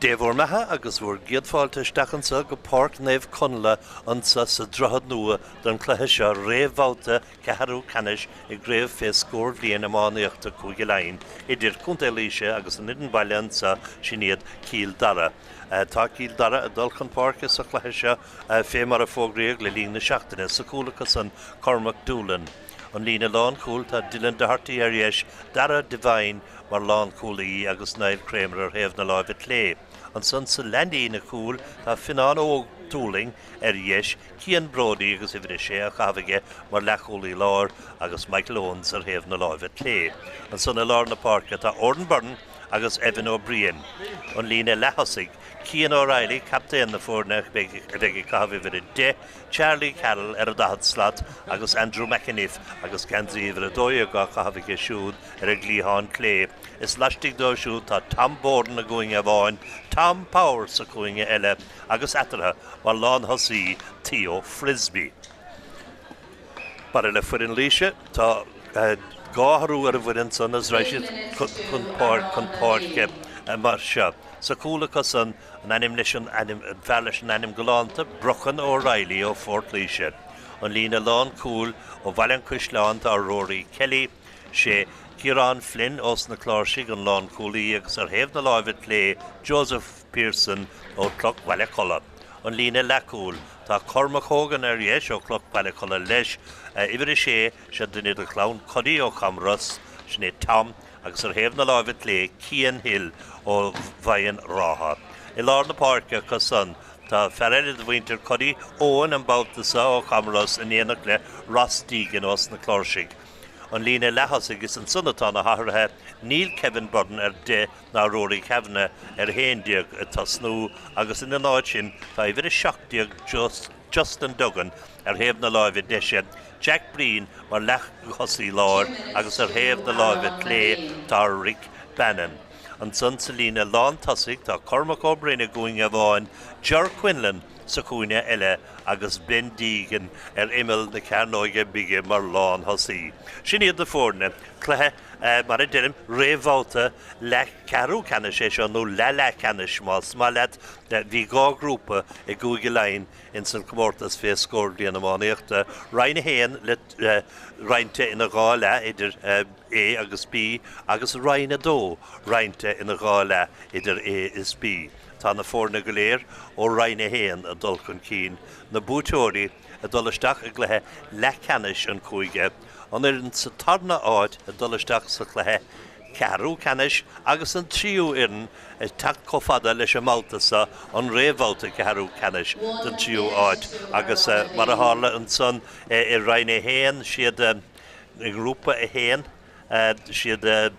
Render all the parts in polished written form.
Déhmhór maithe agus bhfuair giadfáilte stachansa go Páirc Naomh Conleth ansa sa droichead nua don cluiche seo Réamhbhabhta Ceathrú Ceannais I gcraobh fé scór bhliain Iománaíochta cúige Laighean idir cúnta Laoise agus an idir baile ansa sin iad Cill Dara. Tá Cill Dara a dulcan Páirc sa cluiche seo fé mar a fógraíoch le líon na seachtaine sa cúlachas an Cormac Dúlan. An lína lán cúil tá Dylan Doherty ar dheis Dara Divine mar lán cúlaí agus Niall Kramer ar thaobh na Laois lé. An son sa lendi na cúil tá Finan ó Tooling ar dheis Cian Brody agus ifir sé a chabhaige mar lechúlaí lár agus Michael Owens ar thaobh na Laois lé. An son a lár na Páirce tá Ordan Byrne agus Evan O'Brien. An lína lechasig Cian O'Reilly, captain na fórne bheith chabhaigh de Charlie Carroll ar a dahad slat agus Andrew McAniff agus Kenzie ifir a dói go chabhaigh siúd ar a glíháin clé. Is lastig dó siúd tá Tom Borden a going a bháin, Tom Powers a going a eile agus atratha mar lán hosí Theo Frisbee. Bar le fuirin líise tá gáharú ar a bhuiin son as Droichead chun Páirc mar seo. Sa cúlachas an animation bhealais an anim golánta Brochan O'Reilly ó Fort Líise. An lína lán cúil ó Bhailin Cuislán tá Rory Kelly sé Kieran Flynn os na Cláirsigh an lán cúlaí agus ar thaobh na Laois lé Joseph Pearson ó Cloch Baile An lína lecúil tá Cormac Hogan ar dheis ó Cloch Baile leis ifir sé sé duine a chlán Codí ó Chamras sné Tom agus ar thaobh na Laois lé Cian Hill ó Bhain Rátha. I lár na Páirce cosan tá Ferreira de Winter Codí Owen an Báltasa ó Chamras in éanach le Ross Deegan os na Cláirsigh. An lína lechasig is an sunnatá na hatharthe Neil Kevin Burden ar de na Rory Kavanagh ar héindiag tá snú agus in an áid sin tá ifir a seachtaíag Justin Duggan ar thaobh na Laois deise Jack Breen mar lech hosí lár agus ar thaobh na Laois lé tá Rick Bannon. An son sa lína lán tasig tá Cormac O'Brien a going a bháin Ger Quinlan sa cúine eile agus Ben Deegan ar imil na Ceannais bige mar lán hosí. Sin iad na fórne, cluiche mar a dirim Réamhbhabhta le Ceathrú Ceannais é seo nó le Ceannais más má leat bhí gá grúpa I gúige Laighean in san Comórtas fé scór bhliain Iománaíochta Ryan Hain le Rhainte ina gá le idir A agus B agus Ryan a dó Rhainte ina gá le idir A is B. Tá na fórna go léir ó Ryan Hain a dulcan cín na búteoirí a dulasteach a gluthe le Ceannais an cúige an an sa tarna áid a dulasteach sa gluthe Ceathrú Ceannais agus an tríú irin a tacht cofada leis a Maltasa an Réamhbhabhta Ceathrú Ceannais den tríú áid agus mar a hála an son I Ryan Hain siad I grúpa a Hain siad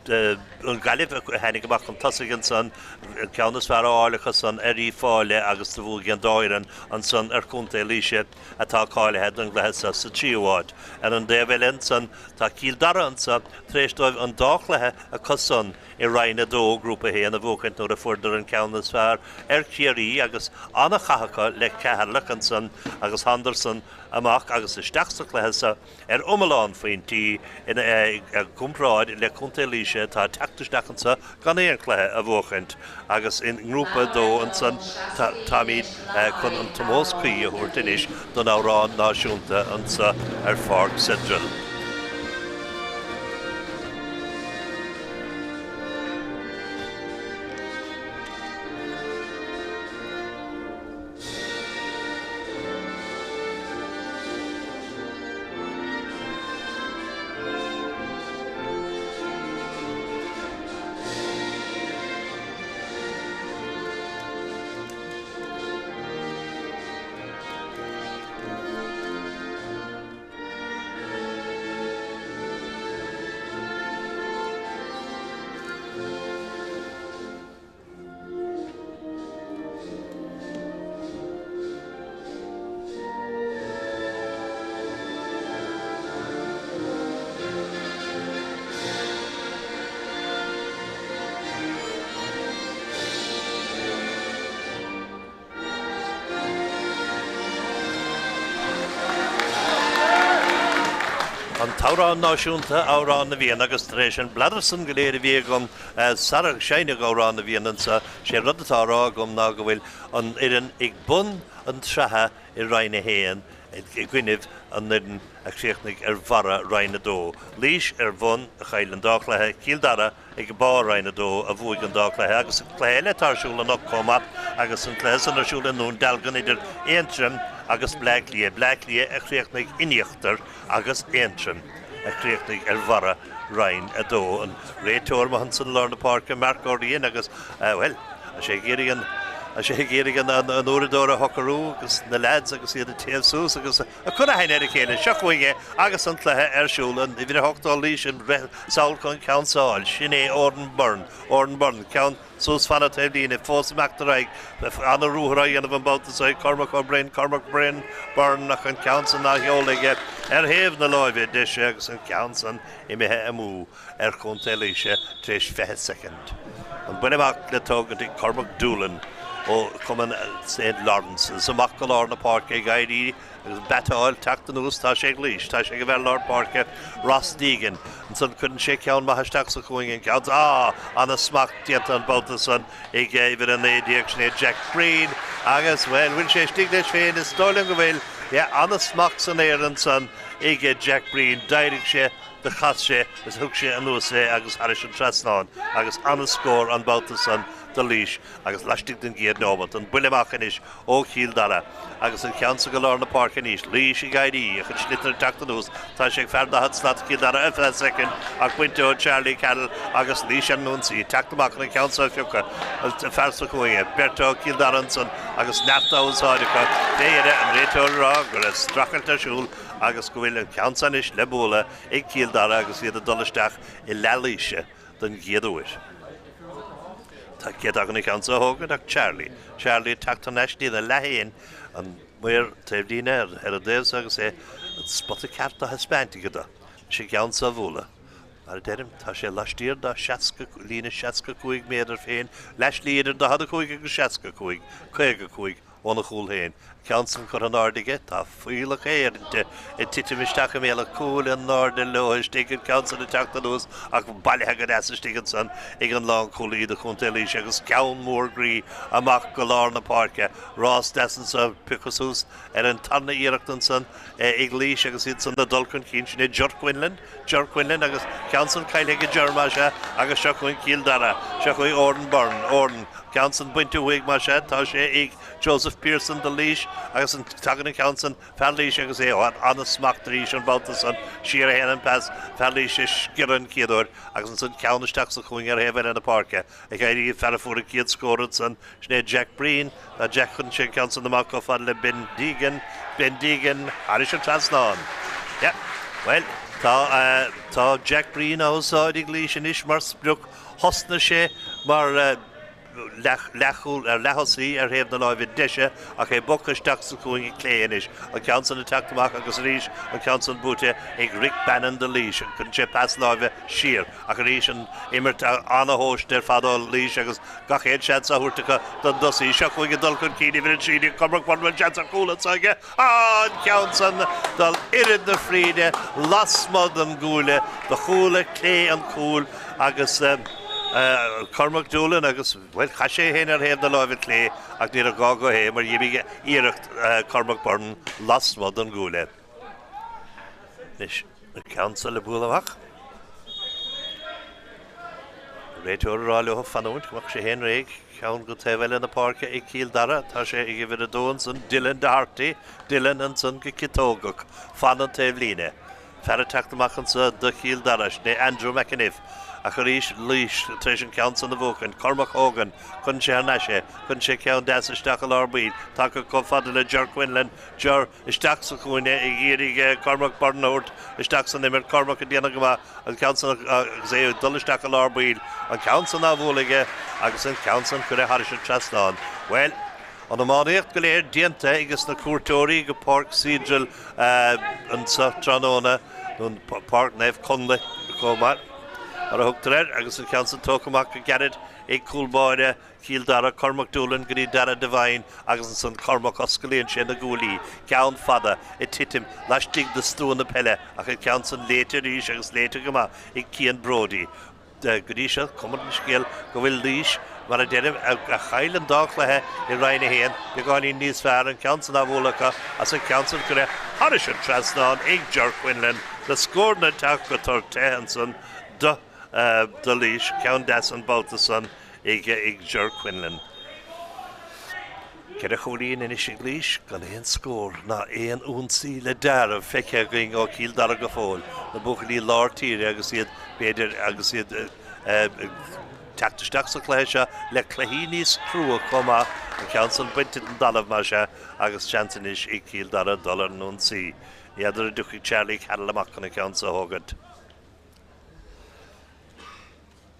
an galibh henig amach an tasig an son ceannas fear áilechas an fáile agus do bhúil gan dáiran an son ar cúnta Laoise atá cáilethe an gleithe sa tríomháid. An déhfuil son tá Cill Dara ansa tréisdóibh an dáchlathe a cosan I Ryan a dó grúpa héan a bhócaint nó a fuirdar an ceannas fear ar chiarí agus anna chachacha le ceatharlach an son agus Henderson amach agus isteach sa chléthe ar omláin faointí in cumpráid le cúnta Laoise tá teachtasteachansa gan éon cléthe a bhócaint agus in grúpa dó an son tá míad chun an Tomós Cuí a thuairt inis don árán náisiúnta ansa ar Páirc Cedral. An Tárán náisiúnta árán na bhíon agus taréis an bladarsan go léir bhí gom sarach seineag árán na bhíon sa sé rudatárá gom ná go bhfuil an iran ag bun an tratha I Rhain héan I gcuineh an nidan a chríochnig bhara Rhain dó. Lís bhun a chail an dáchlathe Cíl Dara ag bá Rhain dó a bhuaig an dáchlathe agus an cléile tarsúla nach commat agus an cléis an arsúla nún dalgan idir éintrim agus Blacklia a chríochnig iníochttar agus éintrim a chríochnig bhara Rhain dó an réiteoir ma hansan Lorna Páirc Marc Ordaíon agus well a sé géiríon a sé géiríon an úradóra Hocarú agus na lads agus iad a TFSús agus a chuna hain ar a chéine seachuige agus an chluthe arsúlan I bhí a hochtá lís an saoil chun ceansáil sinné Ordan Burn cean sús fanna taobhlín fós meachtaráig anna rúthraig an bhbátasáid Cormac Bryn Burn nach an ceansan nach heolaige héamh na láimhe deise agus an ceansan I mithe amú chun tailíise tríos 20 second. An buineach le tógad Cormac Doolan ó cuman St. Lawrence samach go Lorna Páirc gaiirí agus betáil teachta nús tá sé glís tá sé go bhfuil Lorna Páirc Ross Deegan an san chun sé ceann maithaisteach sa chuingin ceann anna smach dianta an bouta san ag bhfuil an éideag sné Jack Breen agus well bhfuil sé stigleis féin is stoilm go bhfuil anna smach san éan san ag Jack Breen dairig sé de chas sé is thug sé an nuas agus haris an trasnáin agus anna scór an bouta san de lís agus leistigh den géad nómad an buileach inis ó Cíl Dara agus an ceansa go Lorna Páirc inis lís I gaiirí a chun slitar teachta nús tá sé fearda had slat Cíl Dara a second ach buinte ó Charlie Cadell agus lís an núnsaí teachtamach an ceansa fiúcha fersa chuige Bertó Cíl Dara san agus nefta úsáidecha féire an réiteoir rá gur is Droichead tarsúl agus go bhfuil an ceansa inis le bóla ag Cíl Dara agus iad a dolisteach I lelíise den géadúir. Tá céad agan I ceansa hógad ach Charlie teachta neisdí a Laighean an Mhaoir taobhlín ar a déobh agus spotta cearta hispánta go sé ceansa bhóla. Ar deirim tá sé leistíir dá lína 65 méadar féin leis líidir dá 15 agus 65 chuig óna chúl héin. Ceansan chu an áirdige tá fuileach éirinte I titimisteach méle cúil an náde Laois stigad ceansan I teachta nús ach bailithe go deasa stigad san ag an lán cúlaí a chuntailís agus ceann mór grí amach go Lorna Páirc Ross desan sa picosús an tanna íireachtan san ag lís agus iad san na dulchan cín sinné George Quinlan agus ceansan caiile go Germa se agus seo chuin Cíl Dara seo chuin Ordan ceansan buinte huig mar sé tá sé ag Joseph Pearson de lís agus an tagan ceansan ferlís agus anna smachtarí an bouta san siar a héan pas ferlís sciran céadúir agus an san ceannisteach sa chuing ar hébhar an na Páirc ag gaiirí ferfúr a céad scórad san sné Jack Breen a Jack chun sé ceansan amach go fad le Ben Deegan haris an trasnáin. Well tá Jack Breen ásáid ag lís an is mar spruch hosna sé mar lechasaí héamh na láimhe deise ach é bocasteach sa chuing cléanis an ceansan na teachtamach agus rís an ceansan búte ag Rick Bannon de lís chun sé pas láimhe siar ach rís an imirt anna hóiste fadal lís agus gachéad sead sa thuirtacha don dosaí seo chuig dul chun cíine bhíonn tríide Cormac Bryn sead sa cúla saige an ceansan dal irid na fríide lasmod an gúile do chúla clé an cúl agus Cormac Doolan agus well chaise héin ar héamh na láimhe clé ach níor a gá go hé mar dhíbige íireacht Cormac Bryn lasmod an gúile. Nis na ceansa le búlamach. Réiteoir ráileo fanúint goach sé héin réig ceann go taobhfuil na Páirc ag Cíl Dara tá sé ag bhfuil a dóin san Dylan Doherty an san go citógach fan an taobhlíne. Ferra teachtamach an sa do Cíl Dara sné Andrew McAniff a churíis lís tríis an ceansan na bhuachan Cormac Hogan chun Ceannais chun sé ceann deasisteach a lárbíd tá go fada le George Quinlan isteach sa chuine ag iarigh Cormac Bryn isteach san imir Cormac a déana go an ceansan é dulisteach a lárbíd an ceansan á bhuaige agus an ceansan chu haris an trasnáin. Well an Iománaíocht go léir dianta agus na cuairteoirí go Páirc Cedral an sa Tránóna don Páirc Naomh Conleth comar ar a thugtar agus an ceansan tócamach go Garrett ag cúlbáide Cíl Dara Cormac Dúlan gurí Dara Divine agus san Cormac Oscailíonn sin na gúlaí ceann fada I titim leistigh de stún na pelle ach I ceann san léite ríis agus léite goma ag Cian Brody. Gudíise cumar na scéal go bhfuil líis mar a deirim a chail an dáchlathe I Ryan héan be gáí níos fearr an ceann san bholacha as an ceann san go raibh haris an trasnáin ag Ger Quinlan le scór na teach go tar tehan san do líis ceann des an báta san ag Ger Quinlan. Cead a choíonn in isig líis gan éon scór na éon únsaí le Dara feice going ó Cíl Dara go fóil na buchaí láirtíre agus iad beidir agus iad teachtasteach sa chléise le chluhí níos crua comma an ceann san buinte an dalamh mar se agus seantanis ag Cíl Dara dul an únsaí. Iadidir a duchaí Charlie cadal amach an ceann sa hógad.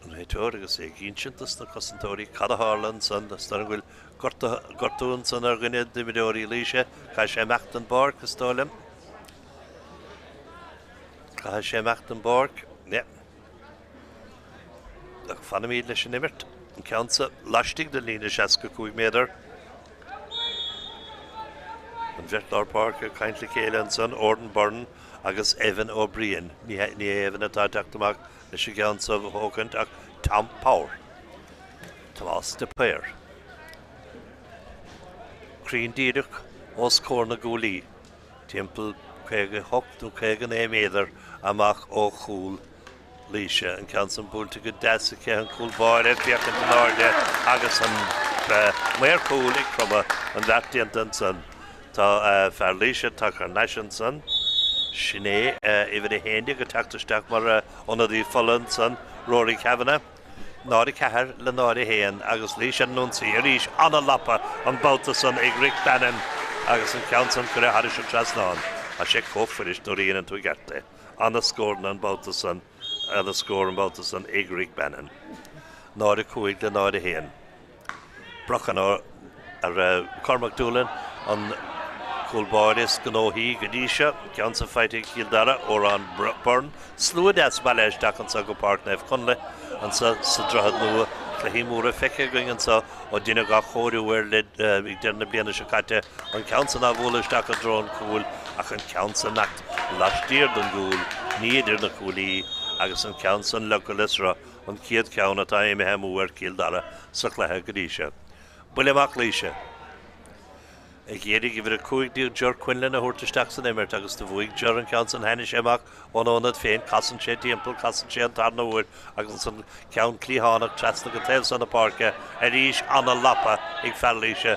Réiteoir agus gínsintas na cosantóirí Cada Harlan san star bhfuil gortún san ar gine dimidóirí líise cai sé mecht an Páirc is tólim. Cai sé mecht an Páirc, ne. Ach fanamíd leis an imirt. An ceansa laistigh de lína 65 méadar. An bhirtláir Páirc a caintla céile an san Orden Byrne agus Evan O'Brien. Ní Evan atá teachtamach leis an ceansa hógant ach Tom Power. Tomás de Páirc. Crín díadach os cór na gúlaí. Timpeall chéige hocht ó chéige na méadar amach ó chúl líise an ceann san búlta go deasa cé an cúlbáire fiachan an áde agus an Mhaoir cúl ag crumma an bheittíant an san. Tá fear líise tá Ceannais an san. Sinné I bhfuil héindig go teachtasteach mar onadí follan san Rory Kavanagh. Nári cethir le nári héan agus lís an núnsaí a ríis anna lapa an báta san ag Rick Bannon agus an ceann san go raibh haris an trasnáin a sé cófuiris do rian tú gerte. Anna scór an báta san a scór an báta san ag Rick Bannon. Nári cúig le nári héan. Brochan ar Cormac Dúlan an cúlbáiris gnóhí go díise ceann sa feite Cíl Dara ó an Byrne slúad as bailés dachan sa go Páirc Naomh Conleth an sa Droichead nua chluhí móra feice going an sa ó duine ga chóirúir le ag dearna bliana se caite an ceann san bholaís dach a drón cúil ach an ceann san nacht laistír don gúil níidir na cúlaí agus an ceann san lecolisra an ciad ceann atá éimithe Mhaoir Cíl Dara sa chluithe go díise. Buileamach líise. Ag dhéidig I bhfuil a cúigdír Ger Quinlan a thuirteasteach san imirt agus do bhuaigh Ger an ceann san haine séach ónad féin casan sé timpeall casan sé an tarna bhuair agus san ceann clíthánach trasna go taobh san na Páirce a ríis anna lapa ag fearlíise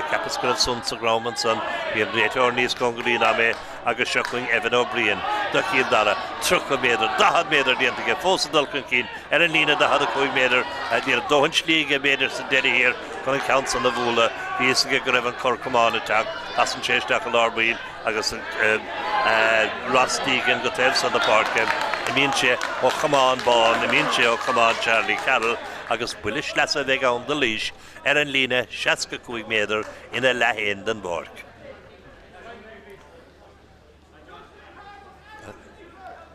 ceapas go raibh sun sa Grauman san bhí an réiteoir níos congaí na mé agus seochuing Evan O'Brien do Cíl Dara 3 méadar 10 méadar díontaige fósa dulcan cín ar an lína 15 méadar díar dóhann slíige méadar sa deirí hir chun an ceann san na bhula bhíos go raibh an corcomán ateach as an séisteach a lárbíil agus Rosstígan go taobh san na Páirce I míonn sé ó chamán bán I míonn sé ó chamán Charlie Carroll agus builis leas a bheith an de líis ar an lína 65 méadar ina Laighean den Páirc.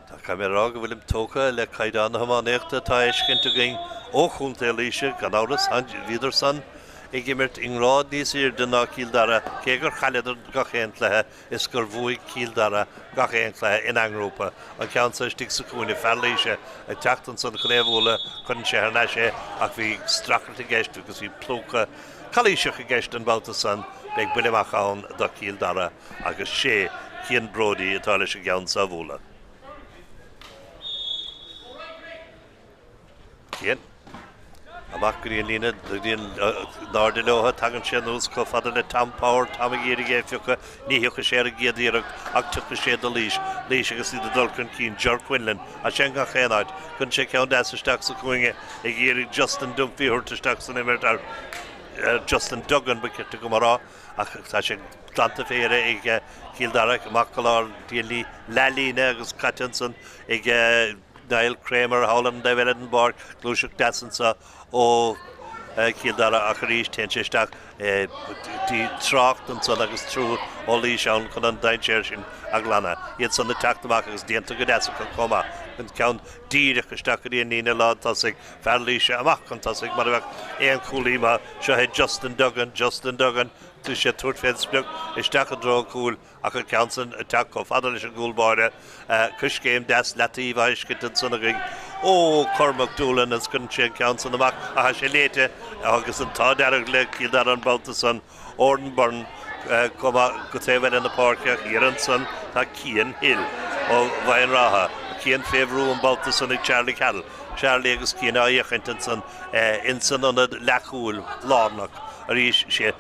Tá mé rá go bhfuil tócha le caiidán na hamánéachta tá éiscinnte going ó chúnta líise gan áras víidir san I gimirt ingrád níos den ná Cíl Dara cé gur chaileidir gach éontlathe is gur bhuaigh Cíl Dara gach éontlathe in Eangrópa an ceann sa stig sa cúna fearlíise ag teachtan san chléomhúla chun sé ar neise ach bhí strachart I gceist agus bhí plócha chalíiseach I gceist an báta san beag buileamach ann do Cíl Dara agus sé Cian Brody atá leis a gceann sa bhúla. Cian amach go dtíon lína dtíon náirde leotha tagann sé nús go fada le Tom Power Tom a géirigé fiúcha níhiúcha sé a géadíireach ach tucha sé do líis agus iad dulcann cín Ger Quinlan a sé ga chéanaid chun sé ceann deasisteach sa cuinge ag géirigh Justin Dumphy thuirteasteach san imirt ar Justin Duggan bacirte go marrá ach tá sé planta féire ag Cíl Dara amach go láir díal lelína agus Cattinson ag Niall Kramer, Holland, David Edinburgh, Glúiseach Dassansa ó Dara a rís tensisteach tí Trácht an son agus trú ó lí seán chun an daintéir sin a glanna. Iad san na teachtamach agus díanta go deasa chun comma chun ceann díireach isteach go dtíon nína lá tasig fearlíise amach chun tasig mar bheith éon cúlíma seo head Justin Duggan tu sé tuairt féidspeach isteach a dro cúl ach an ceansan a teach go fada leis an gúlbáide cus céim des letaí bhaiscit an sanna ring ó Cormac Dúlan as gon sé ceansan amach a sé léite agus an tá dearach le Cill an Bhabhta san Ordenburn go téhfuil in na Páirceach ían san tá Cian Hill ó bhain ratha Cian Féhrú an Bhabhta san ag Charlie Cadell Charlie agus Cian áíochaint san insan an lechúil lánach a rís sé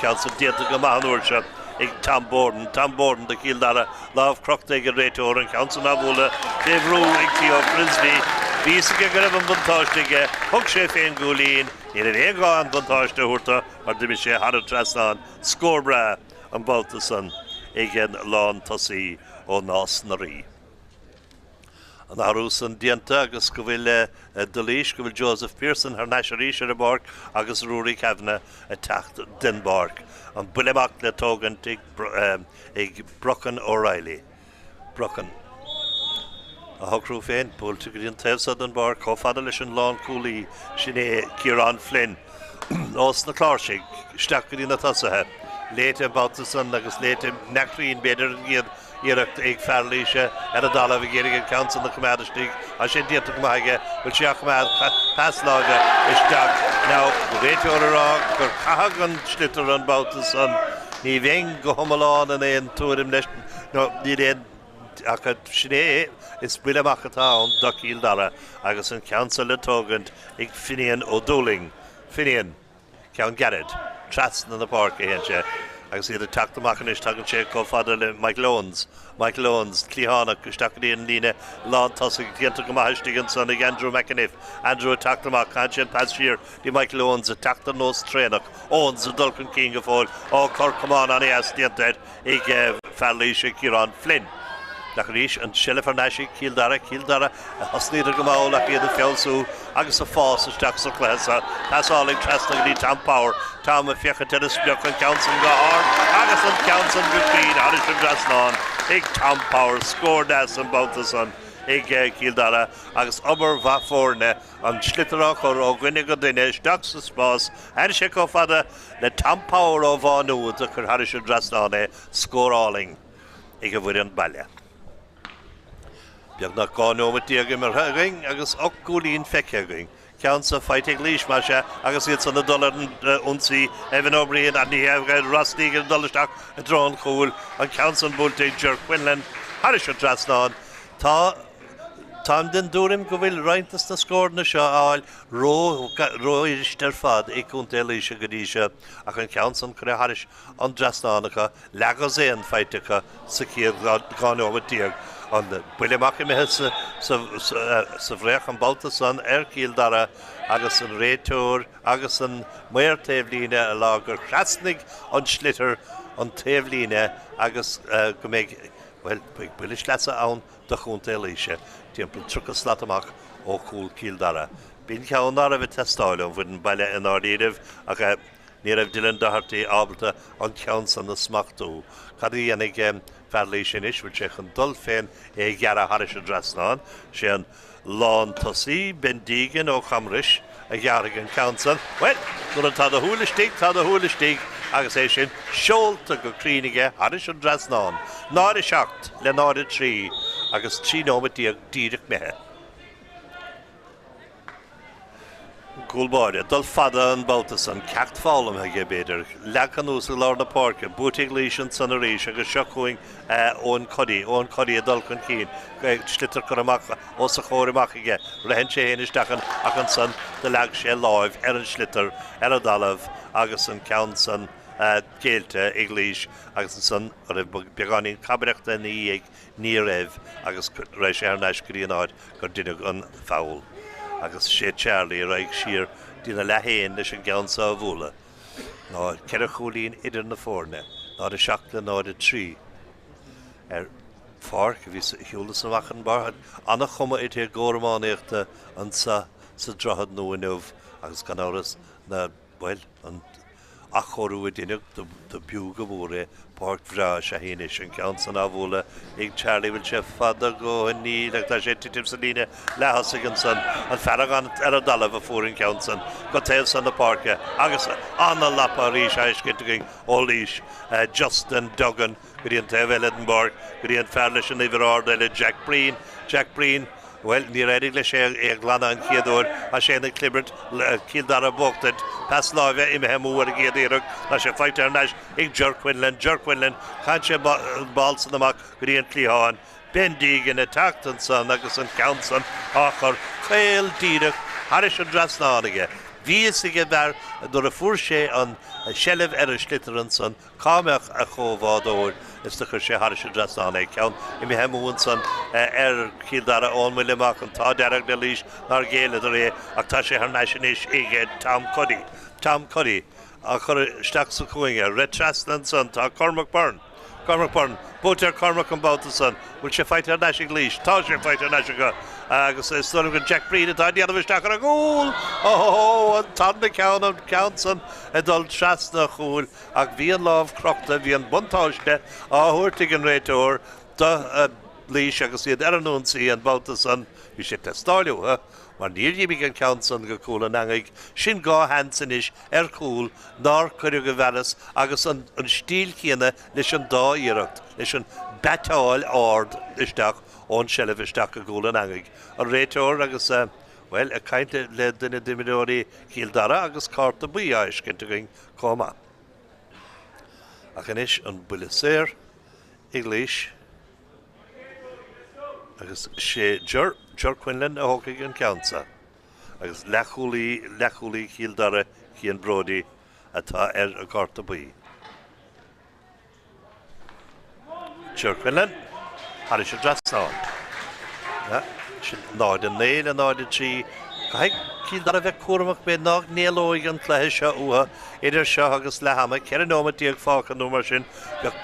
ceansan dianta go maithúir se ag Tom Borden de Cill Dara láh crochta ag an réiteóir an ceansan a bhúla Féhrú ag tí ó Frisbee Bísa go raibh an buntáiste thug sé féin gúlín ar a bhéá an buntáiste thuirta mar duimi sé har trasán scórbra an Bhabhta san ag an lán tosaí ó nás na rí. An arús an dianta agus go bhfuil Dalís go bhfuil Joseph Pearson ar neisiaríis ar a barc agus Rúrí Cefna a techt den barc. An buileach le tógant ag Brochan O'Reilly. Brochan. A thocrú féin, búilte go dtíon taobhsad an barc có fada leis an lán cúlaí sin é Ciarán Flynn. Os na chláirsigh, isteach go dtí na tasathe. Léite Bhabhta san agus léite nachríonn beidir iad íireacht ag fearlíise ar a dala bh géirigh an ceansan na comáidistigh a sé dianta go maithe bhfuil sé comáid paslága isteach ná go réiteoir ará gur caithag an slitar an Bhabhta san ní bhéon go thomáláin in éon túirim leis nó ní réon ach sinné is buile amach atá do Cill Dara agus an ceansa le tógant ag Finian ó Dúling. Finian, ceann Garad, trasna na Páirc é héanse. Agus iad a teachtamachchan is tagann sé có fada le Mike Loans, Clíhánach isteach íon líne lán tosaigh dianta go maitheisteach san ag Andrew McAniff. Andrew a teachtamach chan sin pasír dí Mike Loans a teachta nós trénach óns a dulcan cí go fáil ó Corcamán an éas dianta ag fearlíise Ciarán Flynn. Lachrís an Shellifar Nashi, Cill Dara, as níidir go máach iad a fiosú agus a fás isteach sa chléasa. Tásálaigh trasna go dtí Tom Power, Tom a fiocha tennis beach an ceansan go hard, agus an ceansan go clean, haris an drasnán, ag Tom Power, scór das an Bhabhta san, ag Cill Dara, agus obair bhafórne an slitterach ó gcuine go duine isteach sa spás, haris sé có fada le Tom Power ó bháinúd a chur haris an drasnán scóráling ag a bhuiir an baile. Beag nach gáinómh díagam ar ring agus 8 gúlín feice ring. Ceann sa feiteigh líis mar se agus iad san na dullar unsaí Evan O'Brien a ní heabhgaid rastíigh an dullaisteach a drón chúil an ceann san búltaigh Ger Quinlan haris an trasnán. Tá den dúrim go bhfuil rointas na scór na seo áil róistear fad ag cúnta líise go díise ach an ceann san chu haris an trasnánacha legas éon feitecha sa chéad gáinómh díag. An buile amach imithe sa bhréach an Bhabhta san Cill Dara agus an réiteoir agus an Mhaoir taobhlíne a lágur chreasnig an slitar an taobhlíne agus go méid buile sleasa ann do chunta líise timpeall truchas slaat amach ó cúl Cill Dara. Bín ceann a bheith testáil an bhfuin baile in áiríomh ach ní raibh Dylan Doherty ábalta an ceann san na smachtú. Cadí annig fearlí sin is bhfuil sé chun dul féin é ghearra haris a drasnán sé an lán tosaí bendígan ó chamris a ghearraigh an ceansan. Well, nuair an tá a thuaillistigh agus é sin seolta go críneige haris an drasnán. Náir i seacht le náir i trí agus trí nómha díreach methe. Gúlbáide, dul fada an Bhabhta san ceacht fálam a beidir, lecan ús a lár na Páirce, bútaigh líis an san a ríis agus seachuing ón codí a dulcan cín, slitar chur amach os a chóir amach ige, lehan sé héanaisteach ach an san de leag sé láimh ar an slitar ar a dalamh agus an ceann san céilte ag líis agus an san beagáín cabareachta ní raibh agus rééis sé ar neis goíonáid gur duine an fáil. Agus sé Charlie raig siar dína lehéin leis an geansa a bhúla. Ná ceir chúlín idir na fórne, ná a seach le náid a trí. Páirc bhí hiúlas a bhachan barthad anna chuma idir górmánéachta an sa drochad nó inmh agus gan áras na well an achorú duine do biúga bhóre Páirc bhrá se héis an ceann san ábhóla ag Charlie bhfuil se fada go ní le tá sé tim sa líne lehas an san an ferragan ar a dalamh a fórin ceann san go taobh san na Páirce agus anna lapa rís eiscintegin ó lís Justin Duggan go dtíon taobh Edinburgh go dtíon fear leis an iverard eile Jack Breen well, ní réidir le sé ag glanna an chéadúir a sé na clibbert cíl Dara bóchtad pas láimhe imethe múar a géadéireach a sé feight ar neis ag Jerquinlan chaint sé ball san amach go dtíon clíháin bendigin a tachtan san agus an count san achar chéil díireach haris an drasnáige Vís ige bhar dur a fuair sé an sellh ar a sliteran san cámeach a chomhdóir is do chuir sé haris an drasnána ag ceann I mi hemúin san ar cíl Dara ón muile amach an tá dearach de lís nar géile do ré ach tá sé ar naisinéis ige Tom Cuddy a chur isteach sa chuinge retrasnan san tá Cormac Byrne bótar Cormac an báta san bhfuil sé feight ar naisig lís tá sé feight ar naisig go agus is stor go Jack Breen atá dianamh isteach ar a gúil an tan na ceann san a dul trasna chúil ach bhí an lámh crochta bhí an buntáiste áhuairtigh an réiteoir do lís agus iad ar an núnsaí an báta san bhí sé testáiliú mar níor dhíbigh an ceann san go cúil an angaigh sin gá hansan is ar cúil ná chuir go bheras agus an stíl chéine leis an dá iirecht leis an betáil ard isteach ón sellh isteach a gúil an angaigh an réiteoir agus well a cainte le duine dimidóirí cíl Dara agus carta buí aiscintegin comá ach inis an buile séir ag lís agus sé Jerquinlan a hócaigh an ceannsa agus lechúlaí cíl Dara cían bródaí atá ar a carta buí Jerquinlan haris a drasnáin sin náid an néil a náid a trí Caig cíl Dara bheith cuaramach be nach néalóig an chluthe seo ua idir seo agus lehama ceir nómatíag fácha nó mar sin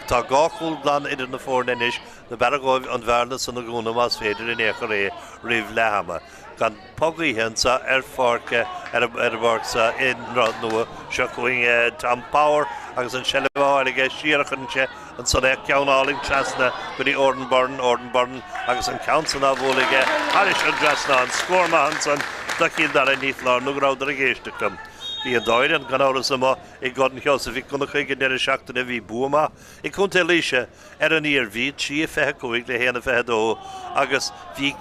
tá gáchúil blan idir na fórneis na beragóibh an bhearna san na gúna más féidir in écha ré riomh lehama gan pogaíhann sa ar fáce ar bharsa in rád nua seo chuing Tom Power agus an sellháige siarachan se an san ceannáling trasna go dtí Ordenburn agus an count san ábhólaige haris an drasna an scórmahan san da cíl Dara níotlár nó gráidar a géisteachtam Bhí an dáir an gan áras ama ag gordon cheosa bhí gona chuige deir seachtainna bhí buama I chunta líise ar an íar bhí trí fethe cuaig le héana fethe dó agus bhí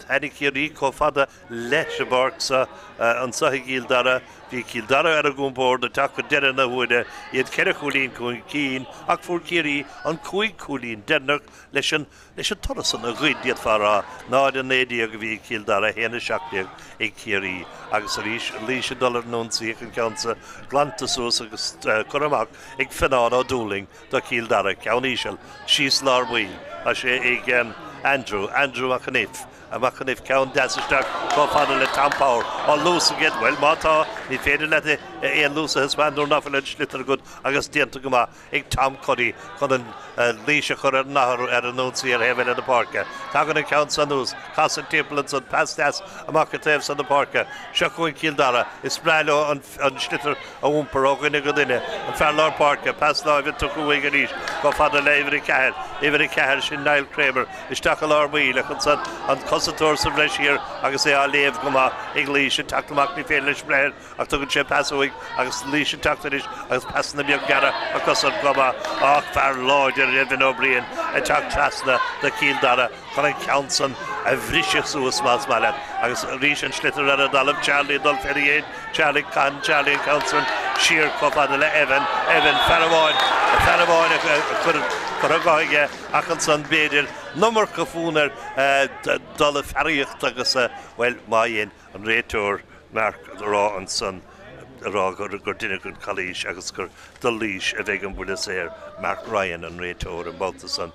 henig cíirí có fada leis a barca an sathi cíl Dara bhí cíl Dara ar a gúnbór a take go deire na huide iad ceire cúlín chuin cín ach fuair cíirí an cuaig cúlín dennach leis an torasan a ghuiid diad fará náid an nédí a go bhí cíl Dara héana seachtaíag ag cíirí agus a lís dollar nunsaí an ceannsa glantasús agus churamach ag fanán á dúling do cíl Dara ceann ísisiil síos lár buí a sé ag Andrew a machanif ceann deasisteach có fada le Tom Power á lúsa gid well mátá ní féidir le éon lúsa hisbandú nafuil slitar good agus dianta go má ag Tom Cuddy chun an líise chur ar nahar ar an núnsaí ar heimhin in na Páirce tá gan an ceann san nús cas an timpplain san pastas amach a taobh san na Páirce seo chuin cíl Dara is spreiló an slitar a úmpar ógaine go duine an fearlár Páirce pas láimhe tu chuig an ís go fada le ihir ceair sin Niall Kramer isteach a lár buí le chun san an Constatóir sa bhreis hir agus é á léamh go má ag lís an taclamach ní féile leis breir ach tugann sé pasúig agus lís an tactaris agus pasna beag gara a cosad go má ach fear láidir réimhin ó bríon a teach trasna de cíl Dara chun an ceann san a bhríise suas más meile agus rís an slitar ar a dalamh Charlie dul ferriéid Charlie an ceann san siar cofada le Evan ferraháin churáige achan san béidir numar go fúnar dul ferríocht agus well maíon an réiteoir Mark rá an san rá gur duine gon chalíis agus gur dul líis a bheith an bula séir Mark Ryan an réiteoir an báta san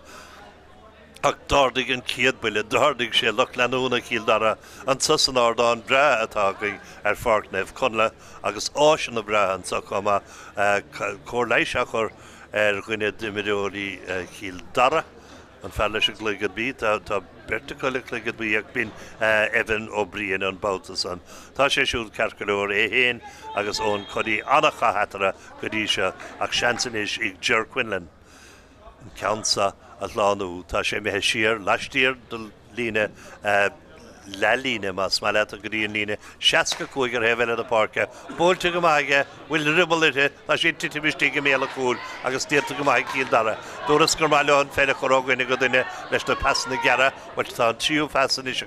ach dardig an ciad buile dardig sé lech leanúna cíl Dara an susan ardán bra atá ar Páirc Conleth agus áis an bra an sa chuma cór leiseach ar ghuine dimidóirí cíl Dara an fellile se glugad bí tá bertacoile glugad bí ag bín Evan O'Brien an Bautas an. Tá sé siúd carcalóir héin agus ón codí annacha hatara go dtí se ach seansanis ag Ger Quinlan. An ceansa a lánú tá sé methe siar leistír do líne Lálíne mas malata green líne 65 ar hefel a parka bólte go maige will ribalite a sé titimisti go méle cool agus steirte go maig cíl dara Doras gur maileán féile chorágaine go duine leis na pasna gara wat tá tíú fasan is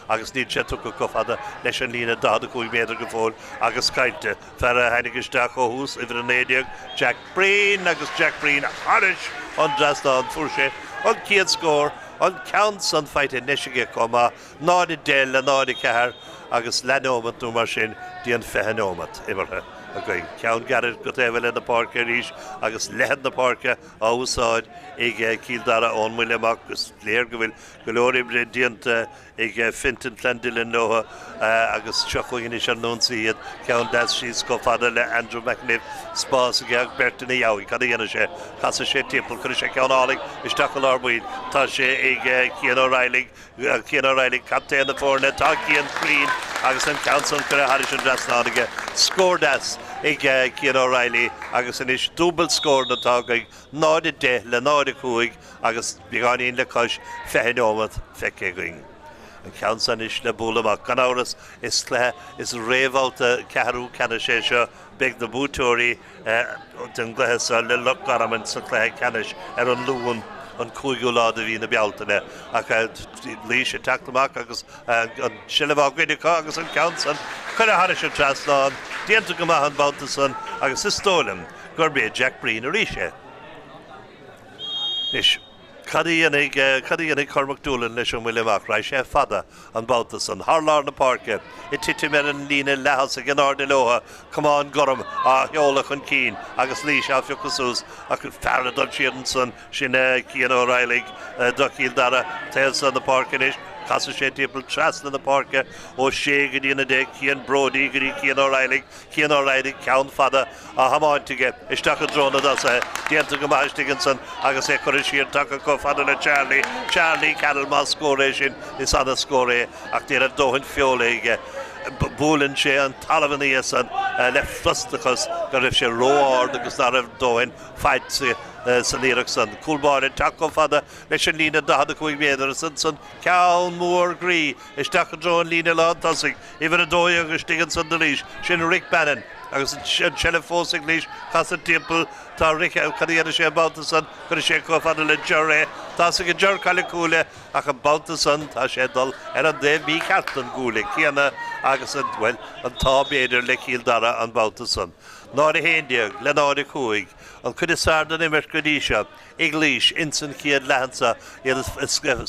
agus ní sé tu go cofada leis an lína 12 méter go fóil agus caiinte fer a heinigisteach ó hús idir an éideag Jack Breen agus Jack Breen harish an drasna an fúrse an cíad scór an counts an fight in Nishige coma nádi del a nádi cehar agus lenomat nú mar sin di an fehenomat imarthe okay count garad go tevel in the park ríis agus lehan na parka áusáid ag cíl dara ón muileach agus léir go bhfuil golóri bredíanta ag fintan Clendilin nóha agus tuachhuiin is an nónsaíad count das síos go fada le Andrew McNiff spás ag Bertin í Yawi cad dhéana sé casa sé timpul chu sé ceannálaigh isteach an arbuid tá sé ag Cian O'Reilly captain na fórne tá Cian Green agus an council chu a haris an drasnáige scór ag Cian O'Reilly agus an is dúbal scór na tágaigh nádi 10 le nádi 5 agus beáíon le cos fehinómat feicegaing. An council is le búlamach gan áras is réamhbhabhta Ceathrú cena sé seo beg na bútóirí den gléthe le luchgaraman sa cléthe cenis ar an lúin an cúigúlád a bhí na bealtaine ach lí sé teachtamach agus an silehágaideá agus an council chur a haris an trasláán déanta go maith an Bautas agus is tólam gur bé Jack Breen a ríise. Is Cadíannig Cormac Dúlan leis an bhfuileach ra sé fada an Bautas an Harlár na parke I titi mer an líne lehas a gnar de loha cumán gorum a heolach an cín agus lís a fiocasús a chu ferradal sian sin Cian O'Reilly docíl dara tel san na parke is Casa sé timpel trasna na parke ó sé go dtíana de Cian Brody go dtí Cian O'Reilly count fada a hamáintige isteach a drónaasa déanta go maistigin san agus é chuir siar take go fada le Charlie cadal má scóréis sin is anna scóré ach déar a dóhain fiolaige búlann sé an talhaní san le frustachas go raibh sé róáir agus ná raibh dóhain feit san íireach san cúlbáin take go fada leis an lína 15 méadar san ceann mór grí isteach a dróin lína lá tasig idir a dói agus stigan san de lís sin Rick Bannon agus an sele fósig lís chas an timpel tá Rick cadíana sé Bautas chu sé go fada le Jerry tá sig go Ger Calicúile ach an Bautas tá sé dul ar an dé mí cartan gúla cíanna agus an well an tá béidir le cíl dara an Bautas nádi héndiag le nádi 5 an chud is sardan immert go dtí se ag lís insan ciad lehansa iad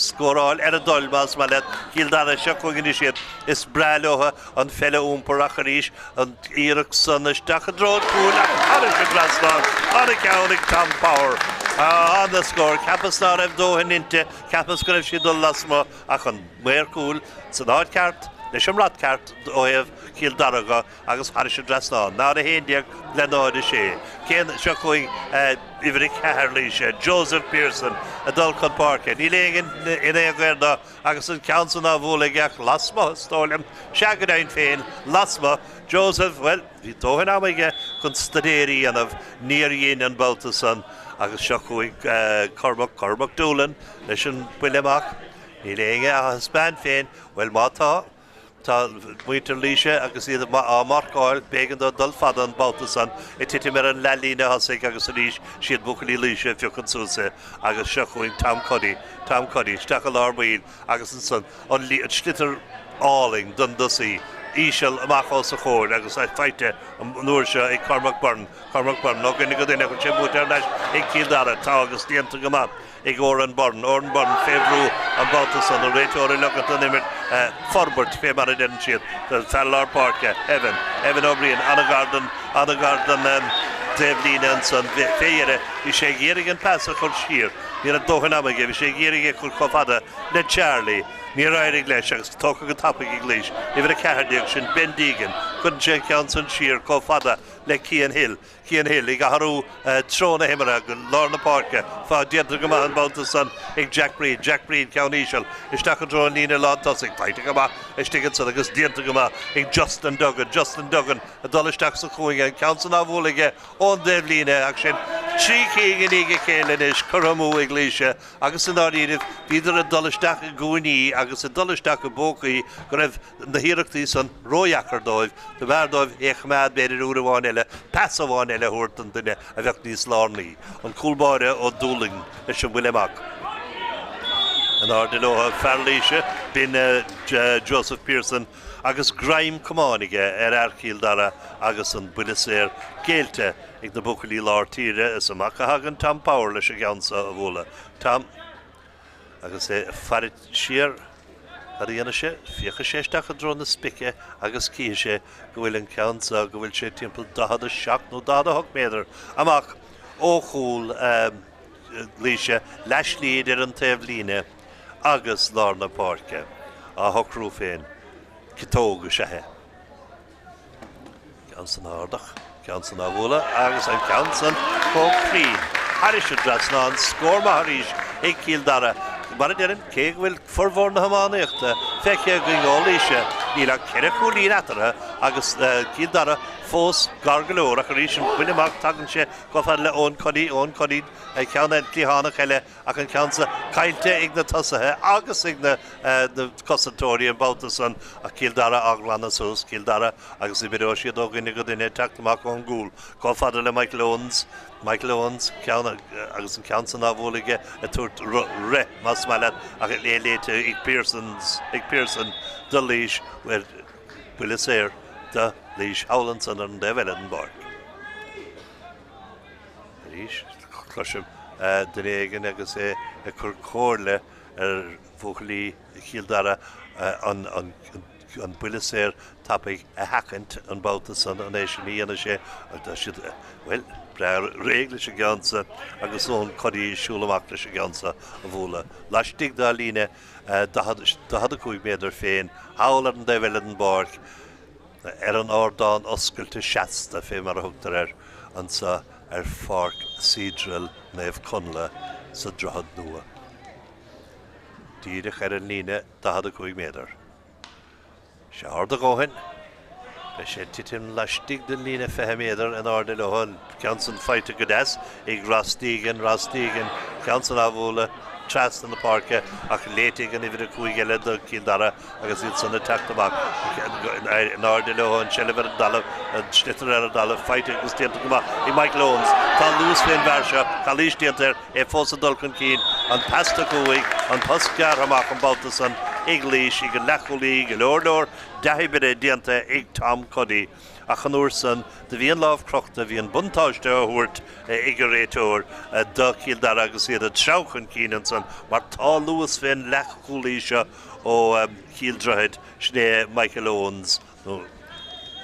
scóráil ar a dulmas má le cíl dara se chugan siad is brealóha an felle úmparach a ríis an íireach san isteach a dród cúil ach haris a glasnáil anna ceannig Tom Power an na scór capas ná raibh dóhan inte capas go raibh si dul lasma ach an muir cúil san áid ceart leis an radceart óibh cíl daraga agus haris a drasnáil ná a héndiag le náid sé cén seo chuig idir ceharlí sé Joseph Pearson a dul chun parke ní légan in éagverda agus an council ná bhla gach lasma stólim seagadain féin lasma Joseph well hí tóhan amige chun stadéirí anmh níoríon an Bautas agus seo chuig Cormac Dúlan leis an bhuileach ní léige a Spáin féin well mátá tá muintir líise agus iad a marcáil bégan do dul fada an Bautas I titi mer an lelína hasig agus a ríis siad buchalí líise fiochan súsa agus seo chuig Tom Cuddy steach a lárbaíl agus an san an slitar áling don dosaí Ísel amachá sa chóir agus feite an nuair se ag Cormac Byrne nó gine go duine go sé bút ar leis ag cíl dara tá agus déanta go map ag Oran Byrne fébrú an Bautas a réiteoirí legat an imirt Forbert fé mar a den siad Felllar Parke Evan O'Brien Anna Garden Dave Lína san féire hí sé géirigh an pass a chur siar ní a dóhan amige hí sé géirigh chur chofada le Charlie ní rair leis agus tócha go tappa leis. Ifir a cehardiag sin Ben Deegan, chun sé ceann san siar có fada le Cian Hill. Cian Hill ag aharú tróna himara go Lorna Páirce fá diantar go maith an bánta san ag Jack Breed ceann ísisiil. Isteach an drón lína lántas ag taite go maith istigad san agus diantar go maith ag Justin Duggan a dul isteach sa chuige ceann san ábhúlaige ón déh lína ag sin trí chégan ige chéile is churamú ag léise agus an áíirih bíidir a dul isteach a gúnaí agus a dul isteach a bócaí go raibh na hiireachtaí san róiachar dóibh de bhardóibh échmead beidir úr amháin eile passamháin eile thuirt an duine a bheith níos lárnaí an cúlbáire ó dúling leis an bhfuil amach. An ardilóha fearlíise bin Joseph Pearson agus Graham Cománaige Arcíl Dara agus an buileséir géalte ag na bucailí láirtíre is amach a hagan Tom Power leis a gansa a bhula. Tom agus farid siar a dhéana sé fiocha séisteach a drón na spice agus cí sé go bhfuil an ceansa go bhfuil sé timpeall 17 nó 18 méadar amach ó chúl líise leis líad ar an taobh líne agus Lorna Páirce a thocrú féin citóga sethe. Ceansan ardach, ceansan a bhula agus an ceansan cócrín. Haris a drasná an scór maithríis ag Cíl Dara. Mar a deireann cé bhfuil formhór na hamánaíochta feice go ngólaíise ní le ceire cúlín atara agus Cíl Dara fós gargalóir ach a rí sin bhuiine amach tagann sé go fad le ón codí ag ceanna tíhanach eile ach an ceansa caiilte ag na tosathe agus ag na cosatóirí an báta san a Cíl Dara aglanna sús Cíl Dara agus i bidó siad ógaine go duine teachtamach ón gúil go fada le Michael Owens agus an ceansan ábhúlaige a tuairt ré mas maiile ach léite ag Pearson de líis bhuiil buileséir de Lís Howlandson an Develen Bark. Rís chluisim den éigen agus a chur cóirle bhuachalí Cíl Dara an buileséir tapig a hacant an báta san an éis sin íana sé well régle sé gansa agus ón codí siúlamach leis gansa a bhúla. Leistig dá líne da had a cúig méidir féin Howland an Develen Bark an ádáin oscailte seasta fé mar a thugtar ansa Páirc Cedral Naomh Conleth sa Droichead nua. Díreach an líne 15 méadar. Se arda gáin, be sé titim leistig den líne 5 méadar an arda lehan ceansan feite go des ag rastígan ceansan a bhúla tras an na Páirce ach léitigh an ifir a cúig eile do Cíl Dara agus iad sanna teachtamach an arda lehan seilefar an dalah an slitar ar a dalah feite agus dianta go maith i Michael Owens tá Lewis féin bharse chalís diantar fós a dul chun cín an pasta cúig an pascar amach an báta san ag líis ag an lechúlí go leor dehibire dianta ag Tom Cuddy ach an úr san de bhí an lámh crochta bhí an buntáiste a thuairt ag a réiteoir do Cíl Dara agus iad a trauchan cínan san mar tá Lewis féin lechúlí seo ó Cíl Droichead sné Michael Owens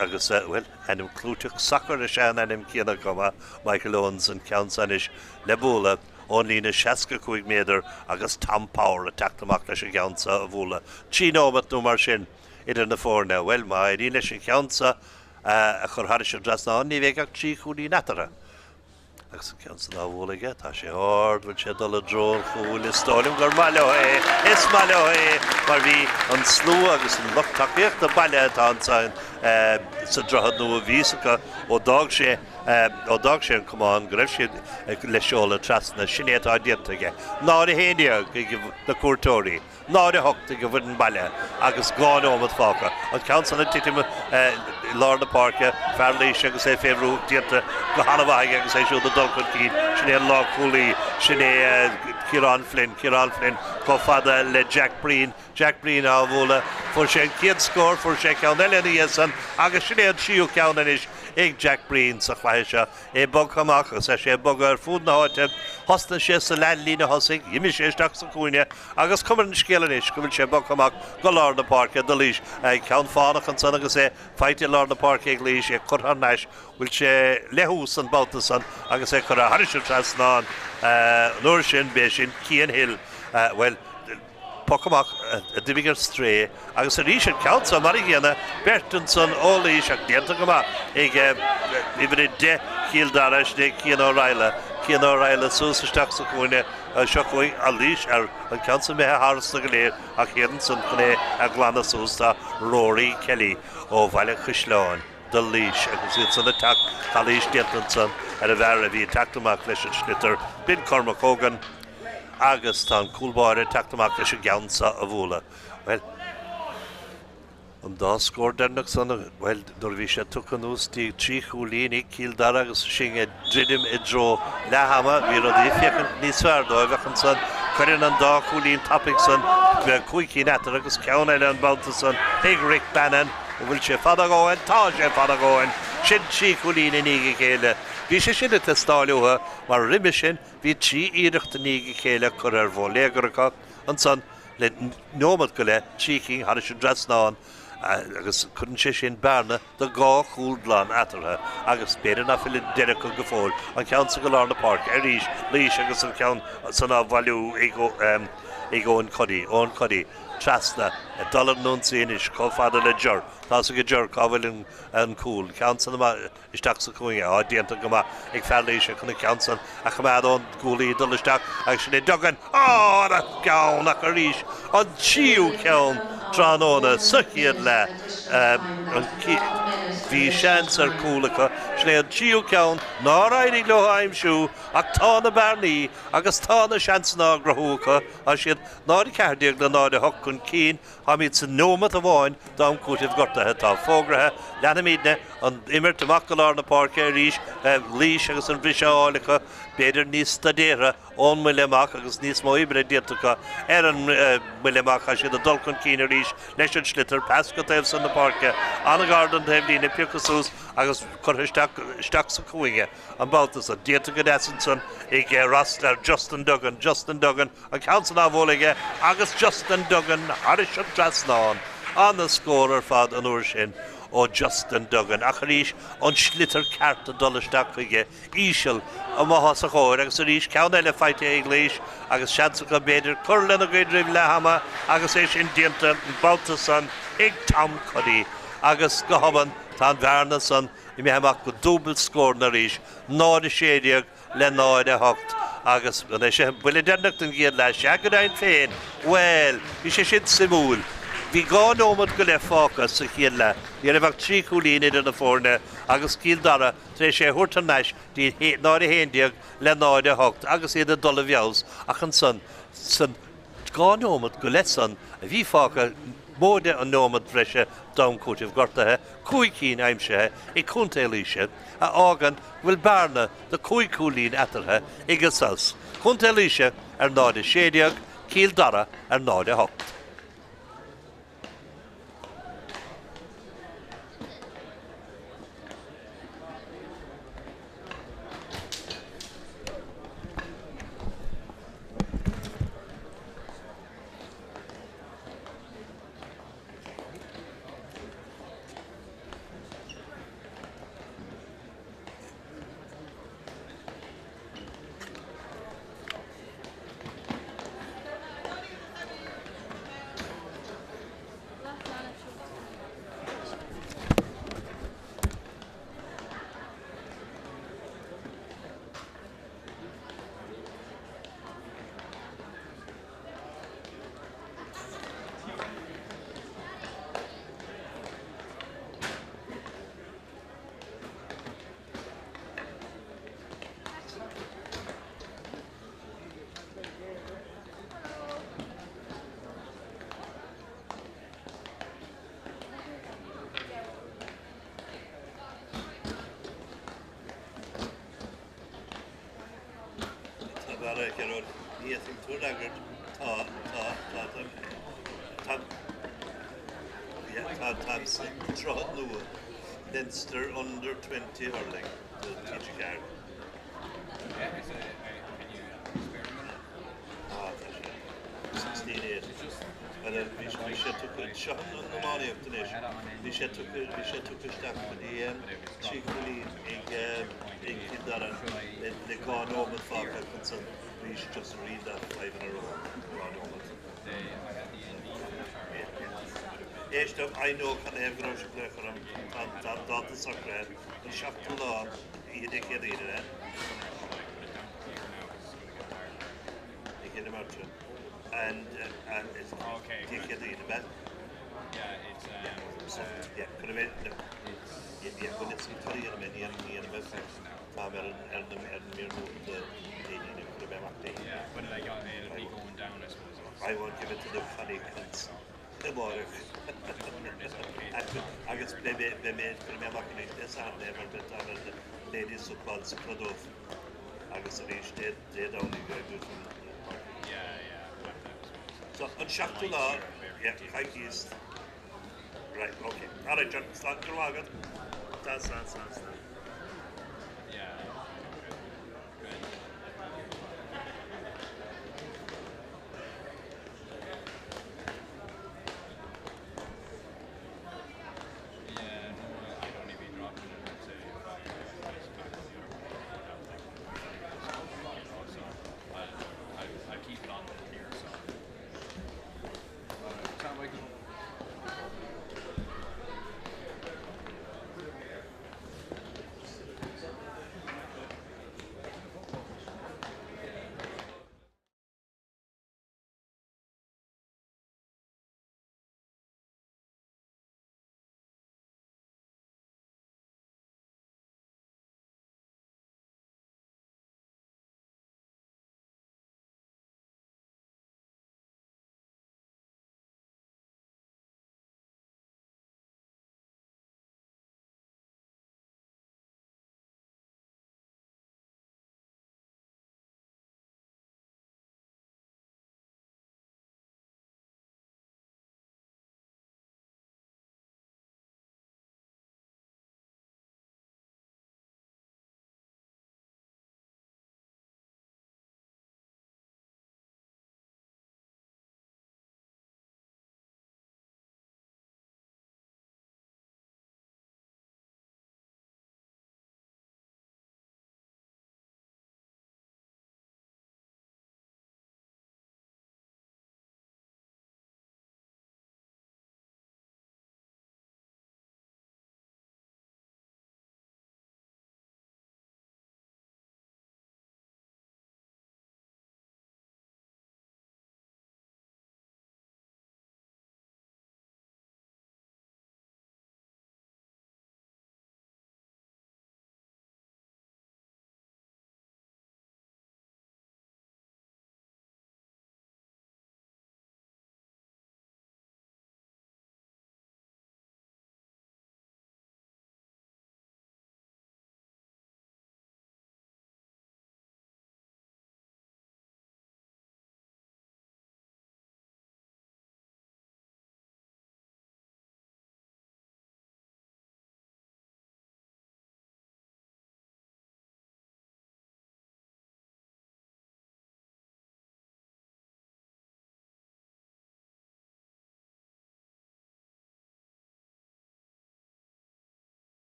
agus ennim clúteach sacr a sean ennim cíanna goma Michael Owens an ceansanis le búla ón lína 65 méadar agus Tom Power a teachtamach leis a ceansa a bhúla. Tí nómat nó mar sin idir na fórne, well má i leis a ceansa a chur haris a drasná ní bheith ag trí chuúí natara. Agus an ceansa ná bhúlaige, tá sé ard bhail sé dul a drón chuúil istálim gur is maileo mar bhí an slú agus an luchtaíocht a baile atá ansáin sa Droichead nua vísacha ó dag sé an cumán go raibh siad le seola trasna sinnéad diantaige. Ná a héine na cuairtóirí, ná a hochta go bhfuin baile agus gáin ómad fáca. An ceansanna titim Lorna Páirce fearlíise agus féhrú dianta go hanamhaige agus siúd a dulchan cín sinné lá cúlaí sinné Ciarán Flynn có fada le Jack Breen á bhúla fuair sé an céad scór fuair sé ceann eile san agus sinné an siú ceanna is ag Jack Breen sa chláise bog chamach agus sé bog ar fúd na háite hosna sé sa lelína hosig imi sé isteach sa cúine agus cumar an scéalanis go bhfuil sé bog chamach go Lorna Páirce do líis ceann fánach an san agus feite Lorna Páirce ag líis Ceannais bhfuil sé lethús an báta san agus chur a haris trasnáin nuair sin bé sin Cian Hill well Pocamach a divigar stré agus a ríis an count mar ghéna Bertenson ólís ach déanta go ma ag ibre de cíl daras de cían O'Reilly súsasteach sa cúine seochuig a lís ar an count mé háras na goléir ach chéan san chuné a glána sústa Rory Kelly ó bhaile Chuisleáin de lís agus iad san attack Chalís Dentonson ar a bhar a bhí tactamach leis an slitter bin Cormac Hogan agus tá cúlbáire tactamach leis an geansa a bhúla. Well, an dá scór dernach sanna, well, dor bhí sé tucanús tí trí chúlíní cíl Dara agus sin dridim I dro Lehamha bhí rud ífiachan níos fearr dóibhechan san chuireann an dá chúlín topic san bhí cuicí netar agus ceann eile an bálta san ag Rick Bannon bhfuil sé fada gáin, tá sé fada gáin sin trí chúlín in íige chéile. Bhí sé sinna testáiliútha mar riimi sin bhí trí íireachta níige chéile chur ar bhóléagaracha an san le nómad go le tríking har sé dresnáin agus chun sé sin bearna de gá chúlbláán atartha agus beidir na fili deire go fóil an ceann sa go lá na Páirc ar ríis lís agus an ceann sanna bhailiú ag ón codí trasna a dollar nun sínis có fada le jur tá sa go jur cábhfuil an cúl ceann sanna isteach sa cuainge á déanta go ag fearléis chuna ceann san a chamád ón cúlaí dul isteach agus sin é dogan á a ceann ach a ríis an tíú ceann tránóna suchiad le an bhí seans ar cúlacha sné an tíú ceann ná raidí le aimsú ach tá na bearnaí agus tá na seansna grathúcha a siad nádi ceardiag le nádi hoc chun cín ha míid sa nómad a bháin dám cútaibh gortathe tá fógrathe leanna míadne an imirt amach go lá na Páirc ar ríis lís agus an bhriseálacha beidir níos stadéire ón muileach agus níos mó ibre déantacha ar an muileach a siad a dul chun cín ar ríis leis an slitter pesca taobh san na Páirce anna gardan taobh lína piocasús agus chutha isteach sa cuainge an báltas a déanta go deasan san ag rast ar Justin Duggan an council á bhólaige agus Justin Duggan haris an trasnáin an na scórar fad an uair sin ó Justin Duggan ach a ríis an slitter carta dolisteach chuige ísisiil a maithas a chóir agus a ríis ceann eile feite ag léis agus seansacha beidir chur lena go drimh Lehamha agus é sin déanta an báltas san ag tam codí agus go haban tá an bhearna san I mehamach go dúbal scór na ríis náid a séideag le náid a hocht agus an é sé bhfuil dennacht an gcéad leis seagadain féin well bhí sé sin simúl bhí gá nómad go le fácas sa chéad le dhéanamh trí chúlín idir na fórne agus cíl Dara tréis sé thuirtar neis dí náid a héindeag le náid a hocht agus iad a dul a bheabhas ach an san gá nómad go le san a bhí fáca móide an nómad breise dám cútaibh gortathe cúicín aimsethe I cúntailíise a ágan bhfuil bearna de cúicúlín atarthe ag sas. Cúntailíise ar náid a séideag, cíl Dara ar náid a hocht. Craobh Leinster under 20 hurling to teach a guard. Yeah, can you experiment? 16-8. And then we should took a shot on the money of the nation. We should took a stack for the chiefly in Dara. They called Norman Falk and we should just read that 5 in a row. I know can have grosh plecher and dat is sacred. And Shaftu law, you did get it, eh? You get him out to and it's Okay. you get it, eh? Yeah, it's Yeah, could have been. Yeah, when it's Italian, and best time and the yeah, but like it'll be going down, I suppose. I won't give it to the funny cunts. The Mhaoir. I guess maybe I'm not going to this out there, but the ladies of Craobh. I guess they don't go good from. Yeah. So, on Ceathrú, yeah, Páirc East. Right, okay. All right, John, start Connlaodh. That's. Yeah. Good. Yeah, no, I'd only be dropping it at say I'll keep it on here, so. Sound like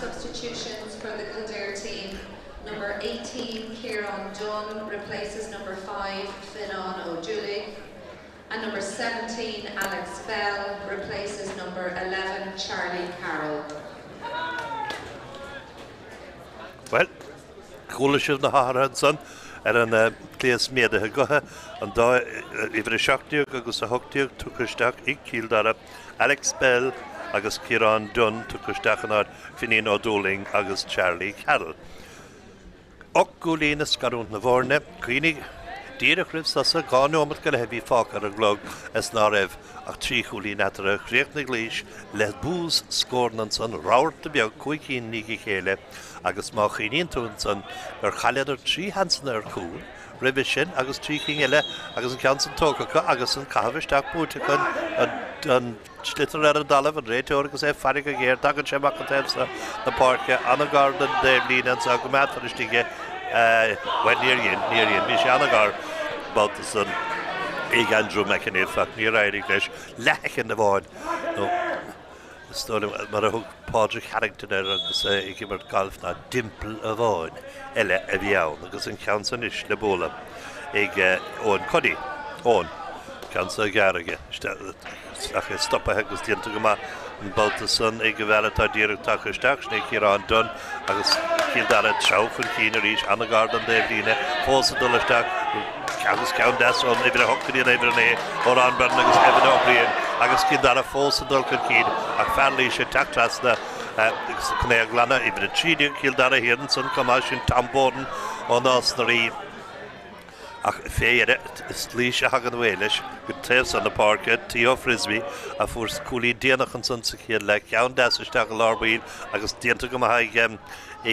substitutions for the Kildare team. Number 18, Kieran Dunn replaces number 5, Finan O'Dooley. And number 17, Alex Bell replaces number 11, Charlie Carroll. Well, Coalition na Harad son an Cleas Mede Goha and da Ivre Shaktiuk agus a Hoktiuk Tukustak ik Kildara Alex Bell agus Kieran Dunn Tukustakanad Finin O'Doling agus Charlie Carroll. Okkulina Skarund na Vorne Queenie Dira Krivsasa Gano Mutkala Heavy Falker a Glog as Narev ach Trichuli Natara Creating English let booze scorn and son Raur to be a quickie Niki Hele agus Machinin Tunson or Khaled 3 Hansen are cool Revision agus Triking Ele agus Council Toka agus and Kavish Putikon and Schlitter Dalav and Rator because I Fariga Gear Dagan Shemakatemsa the Páirc Anna Garden Devlin and Sagumat Ristige when near you Mishanagar about the son Andrew McInnes near Irish lack in the board no story but a hook Páirc Harrington agus Ikibert Golf na dimple of on Ella Eviao because in Council ish the bola on Cuddy on Council Garriga stop a hegus the Antagama about the son Valata Dirk Takastak Snake here on done agus Kildara Chow and Keener each Anna Garden Devlina False Dullashtak agus Countess on Ibra Hockey and Ibra or on Bernagus Evan O'Brien agus Kildara False Dulcan Keen a family should Tráchtaire Connlaodh Ibra Chidi Kildara here and son Commission Tom Borden on us the ach féire slíise hagan bhfuilis go taobh san na Páirce tío frisbee a fuair cúlaí déanachan san sa chéad le ceann deasisteach go lárbíl agus déanta go maithe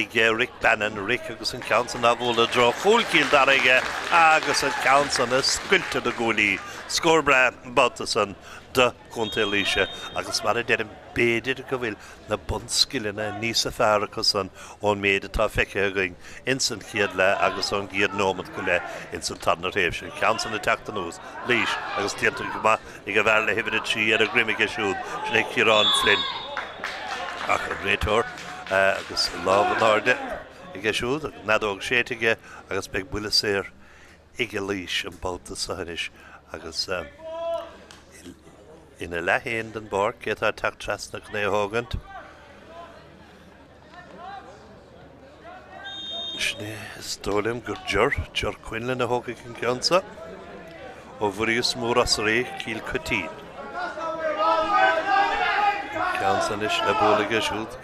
ag Rick Bannon Rick agus an ceann san bhóla dro chulcíil dar aige agus an ceann san na scuilte na gúlaí scórbra báta san de chuntailíise agus mar a déanam béidir go bhfuil na bunskillina níos a fearcha san ón méid atá feice going in san chéad le agus an gcéad nómad go le in san tanna réimh sin ceann san na teachtanús líis agus déanta go ma ag a bhar le hibrid sí ar a grimmige siúd sin ag Ciarán Flynn ach an réitor agus láb an áde ag a siúd nadóg séitige agus beag buile séir ag a líis an báta sahanis agus in a Laighean den Páirc get a Tráchtaire na Cnéhógant Sné stólim gur Jor Quinlan na hóga cin ceansa ó bhuríos mór as ré cíl cotín ceansa is le bólaige siúd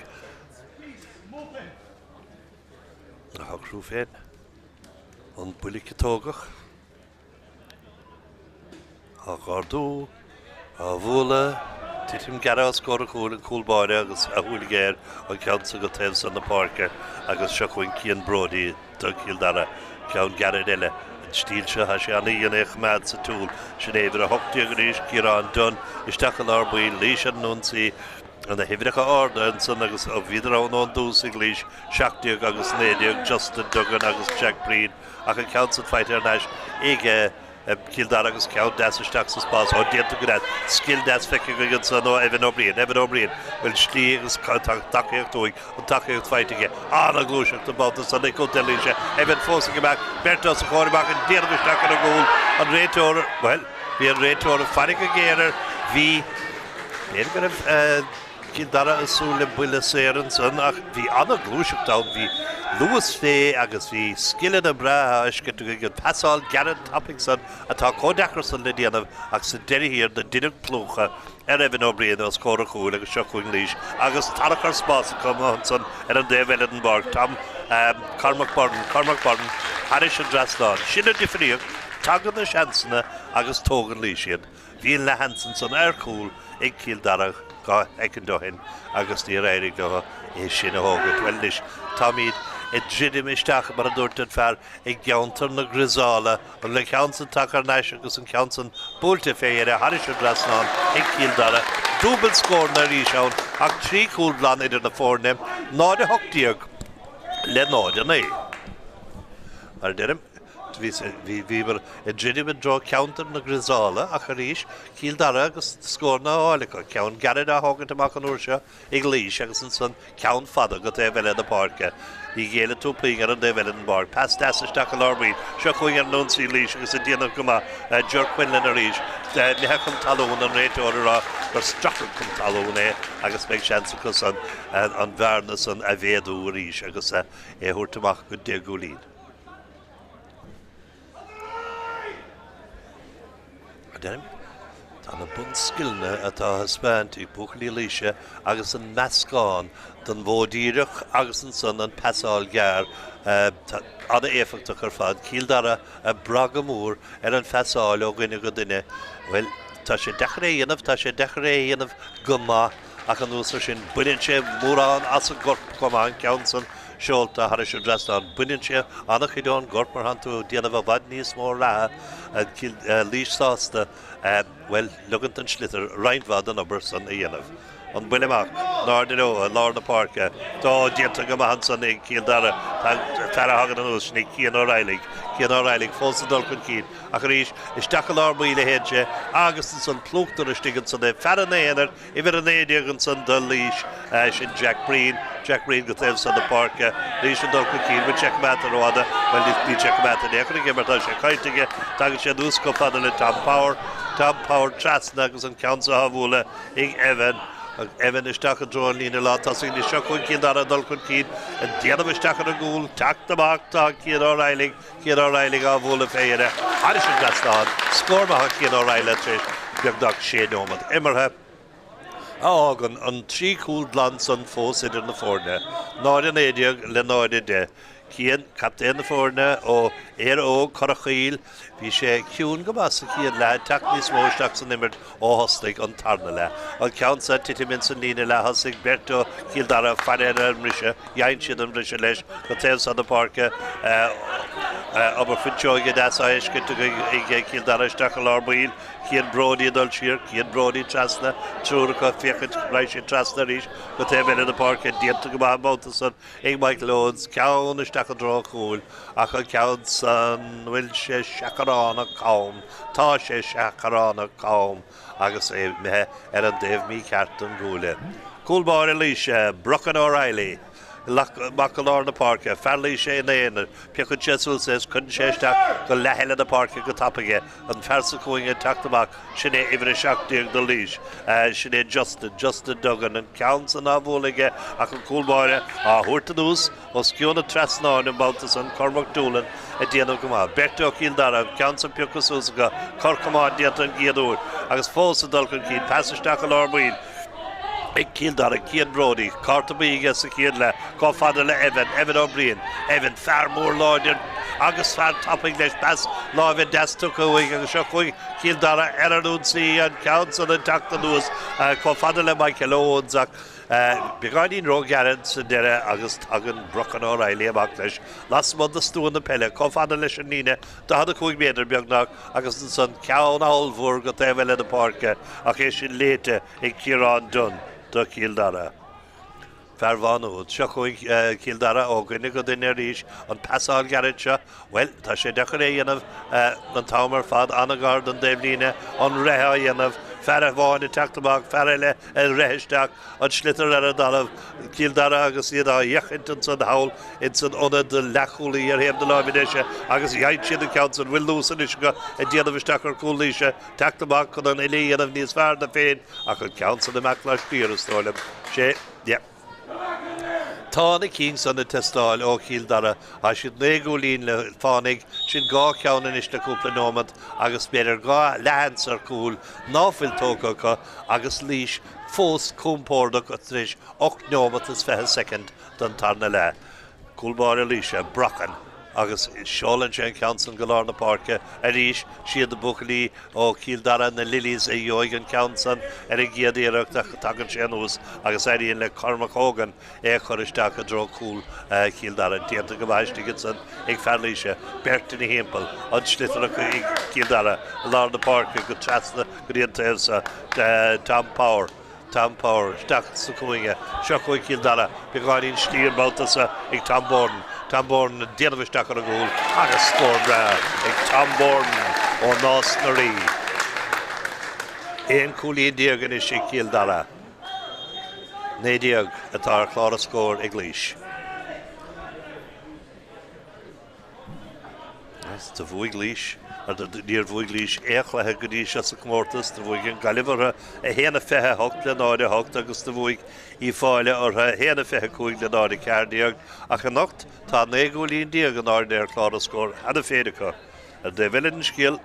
na Ceathrú féin an bulic tógach a gardú a bhóla titim gara scór a cúlbáide agus a thuúligéir an ceansa go taobh san na Páirce agus seochuin Cian Brody do Kildara ceann garad eile an stílse ha sé anna dhéanaich mead sa túl sin éidir a hochtaí go ríis Ciarán Dunn isteach an arbail líis an nunsaí an a hifricha áda an san agus a bhíidir an ón dús i glís seachtaíoch agus néideoch Justin Duggan agus Jack Breen ach an ceann san feitir neis ige Kildare agus ceann deasisteach sa spás ó déanta go raibh skill deas feice go gin san ó Evan O'Brien bhfuil slí agus takeíocht dúig an takeíocht feitige anna glúiseach do báta san é chuntailíse Evan fósa go meach Bertas a chóireach an déanamhisteach an gúil an réitor well bhí an réitor a fannig a géirear bhí béad go raibh Kildare asú le buile séireann san ach bhí anna glúiseach dá bhí Laois fé agus bhí skillan a bra isce go pasáil Garrett topic san atá códachar san le déanamh ach sa deiríhir na duine plúcha Evan O'Brien os córa chúil agus seochuin líis agus tarachar spás a cum san an David Edinburgh Tom Cormac Borden Harris an Drasláin sinna difriíoch tagan na seansanna agus tógan líis siad bhíon le Hansen san cúil ag Kildare gá ag an dohin agus ní réirig do é sin a hógad wellis Táimid dridim isteach mar a dúirt an fear ag geantar na grisála an le ceansan takar neis agus an ceansan búlta féir a Harris an Drasláin ag Kildare dúbal scór na ríseán ach trí cúlblan idir na fórne náid a hochtíag le náid a né. Ar derim vi were a genuine draw counter na Grisála a charíis Cíl Dara agus scór na álacha ceann garad a hágan amach an úrse ag líis agus an son ceann fada go é bheile na parca í géile túpaí ar an dé bheile an bar pas deasisteach a lárbí seo chuig ar nónsaí líis agus a díanamh goma Georg Quinlan a ríis nethe chum talún an réiteórará gur strachar chum talún agus méid seansa chus an bhearnas an a bhéadú ríis agus é thuirtamach go déagú líd. Tá na bun skillne atá hispántí buchalí líise agus an meascáin don bhódíireach agus an son an pesáil gear ada éfachta chu fad Cíl Dara a bragamúr ar an fesáil ó gine go duine well tá sé decharéanamh goma ach an úsar sin buinn sé mórán as a gorp comán ceansan seolta har sé dresta an buinn sé annach chudán gorp mar hanú déanamh bhad níos mór le lísásta well lugant an slither reinvad an obair san dhéanamh. An buileach ná ó lá na parca dá dianta go hansan ag Cíl Dara fer hagan an ús nig Cian O'Reilly fósa dul chun cín a chu ríis isteach lá buile héide agus an san plúchttar istigan san é fer an éanaar I bhir an éideagan san dul líis sin Jack Breen go taobh san na parca ríis an dul chun cín bhí Checkmata ráda well ní Checkmata é chunig martá sé caiitige tagan sé dús go fada le Tom Power trasna agus an ceansa a bhúla ag Evan isteach an droin lína lá tá sin seo chuin Cíl Dara dul chun cín an déanamh isteach an gúil teachtamach tá Cian O'Reilly á bhúla féire ar sin gastáin scórmacha Cian O'Reilly beagdach sé nómad imarthe ágan an trí cúl land san fós idir na fórne náid an éideag le náide de Cian captéin na fórne ó Corachíl bhí sé ciún go bas a Cian le teach níos móisteach san imirt ó hostaigh an tarna le an ceansa titimin san lína le hosaigh Berto Cíl Dara faréir an rise jain siad an rise leis go taobh san na parca aber futeoige deasa éiscite ag Cíl Dara isteach a lárbíl Cian Brody dul siar Cian Brody trasna trúracha fiachid bhreis sé trasna ríis go taobh eile na parca dianta go báta san ag Michael Owens ceann isteach an drá chúil ach an ceann san bhfuil sé seacarána cám tá sé seacarána cám agus é methe ar an déobh mí ceart an gúile. Cúlbáir a líise Brochan O'Reilly Macalar na parca ferlí sé éanaar peachn séúil sé chun séisteach go lehéile na parca go tappaige an fersa chuinge teachtamach sin é ihre seachtaíag do líis sin é Justin Duggan an ceann san ábhólaige ach an cúlbáire á thuirtanús ó sciúna trasnáin an báta san Cormac Doolan a déanamh go má. Berto Cíl Dara ceann san peachasúsa go corcamá dianta an giadúir agus fósa dul chun cín pesisteach a lárbíl ag Cíl Dara Cian Brody cartabíige sa Cian le có fada le Evan O'Brien Evan fear mór láidir agus fear tapping leis pas láimh deasta chuig agus seo chuig Cíl Dara ar an únsaí an ceann san an teachta nuas có fada le Michael Owens ach beáinín ró gearan san deire agus tagan Brochan O'Reilly amach leis las mod na stúin na pelle có fada leis an líne da hada chuig méidir beagnach agus an san ceann áilmhór go taobh eile na parca ach é sin léite ag Ciarán Dunn do Cíl Dara. Fervanúd, seo chuig Cíl Dara ó gine go duine ríis an pesáil garad seo, well, tá sé dechar dhéanamh an támar fad anagard an déimhlíne an rethe dhéanamh fer a bháin i teachtamach fer eile réisteach an slitar ar a dalamh Cíl Dara agus iad á dheachint an san hawl in san onad de lechúlaí ar héim de láimhidéise agus dheint siad an ceann san bhfuil lúsan is go a déanamh isteach ar cúlíise teachtamach chun an ilí dhéanamh níos fearr na féin ach an ceann san amach leis bíar a stáilm sé, Tá na cín san na testáil ó Cíl Dara a siad négú lín le fánig sin gá ceann is na cúpla nómad agus beidir gá leans ar cúil náfuil tócacha agus líis fós cúmpórdach a tríis 8 nómad is 20 second don tarna le. Cúlbáir a líise Brochan agus seolann sé an ceann san go lár na parca a ríis siad na buchalí ó Cíl Dara na lilies a dheoig an ceann san ar a giad éireach tagan sé nús agus éiríonn le Cormac Hogan chur isteach a dro cúil Cíl Dara déanta go bhaistigid san ag ferlíise Bertin i hémpel an slitarach ag Cíl Dara lár na parca go trasna go dtíanta sa Tom Power steach sa cuainge seo chuig Cíl Dara beáinín stír báta sa ag Tom Borden Tamborn déanamhisteach ar a gúil agus scór bra ag Tamborn ó Nás na Rí. Éon cúlíon díogan is sé Cill Dara. Né díog atá chlár a scór ag líis. Tá bhuaig líis. Níor bhuaig líis éachlathe go dtí as a Comórtas, tá bhuaig an galibhre a héana fethe hocht le náide hocht agus tá bhuaig í fáile ortha héana fethe cúig le náide ceardíag ach an nocht tá négúlíon díag an náide ar chlár a scór hena féidecha. Ar de bhile an scíal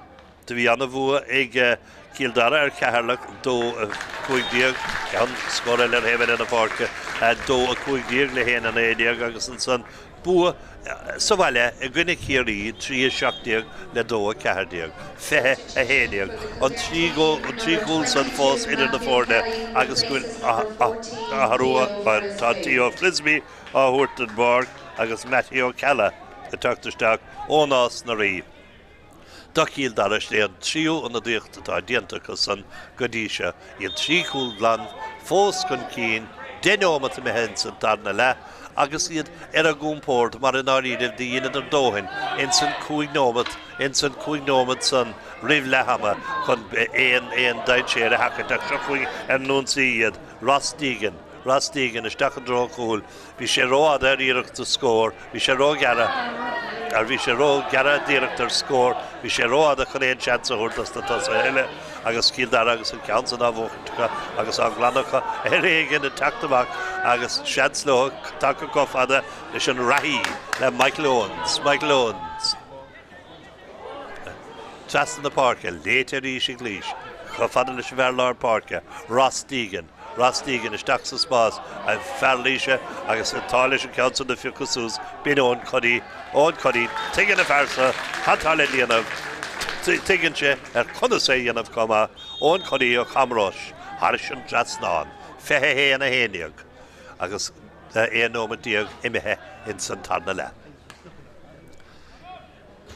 tá bhí anna bhua ag Cill Dara ar ceharlach dó a cúig díag ceann scóra le héimhin in a Páirce dó a cúig díag le héana an éideag agus an san bua sa bhaile a gcuinnig chéirí trí seachtaíag le dó a ceardíag fethe a héideag an trí gúil san fós idir na fórne agus gúil a harúa tá Tío Flisby á Thuairt Páirc agus Matthew Calla a tuachtarteach ó Nás na Rí. Tá Cill Dara sléan tríú an na dtíocht atá déantach san godíise iad trí cúil glan fós chun cín déómat a mehéin san tarna le agus iad ar a gúmpórt mar an áíadh de dhéanad ar dóhin in san cúig nómad san rih lehama chun éon daidséir a hacateach se chuig ar nónsaí iad Rastígan is deach an dró cúil bhí sé róad ar íireacht a scór bhí sé ró geara ar bhí sé ró geara díireacht ar scór bhí sé róad a chun éon seans a thuirtas na tas eile agus Cill Dara agus an ceann an ábhachtacha agus an glannacha ar éigen na teachtamach agus seans le take go fada leis an rathí le Michael Owens. Trastan na Páirce, léite rí sig líis, go fada leis bhearláir Páirce, Rastígan is teach sa spás a fearlíise agus an tális an ceann na fiúcasús bin ón codí tuigeann na fearsa chatáile líanamh tuigeann sé ar chunaí dhéanamh comá ón codí ó chamráis thris an trasnáin fethe héana a héanaíag agus éon nómadíag imithe in san tarna le.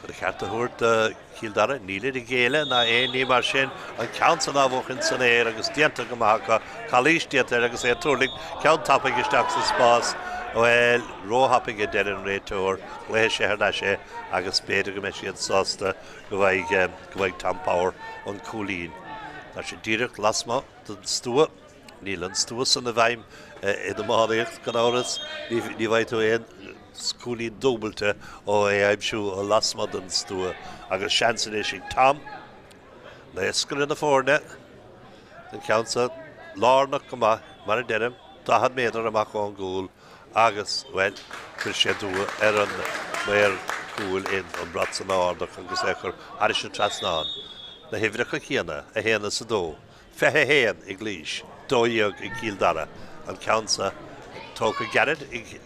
But a cheartta thuairt Cill Dara níl i géile na éoní mar sin an ceann san ábhachan san éir agus déanta go maithacha chalíos déanta agus é Hurling ceann tappaig isteach sa spás bhfuil róthappaig i deir an réiteoir léthe sé ar sé agus béidir go meis siad sásta go bhfuig tampáir an cúlín. Tá sé díreach lasma den stúa níl an stúa san na bhaim i do máíocht gan áras ní bhaid tú éon cúlín dóbalte ó éimsú ó lasma den stúa agus seansan é sin tam le iscail in na fórne den ceansa lárnach go mar a deirem 10 méadar amach an gúil agus bhfuil chur sé dua ar an méar cúil in an brat san áardach agus échar aris an trasnáin na hifricha chéana a héana sa dó fethe héan ag líis dóíag i Cill Dara an ceansa tóca garad ag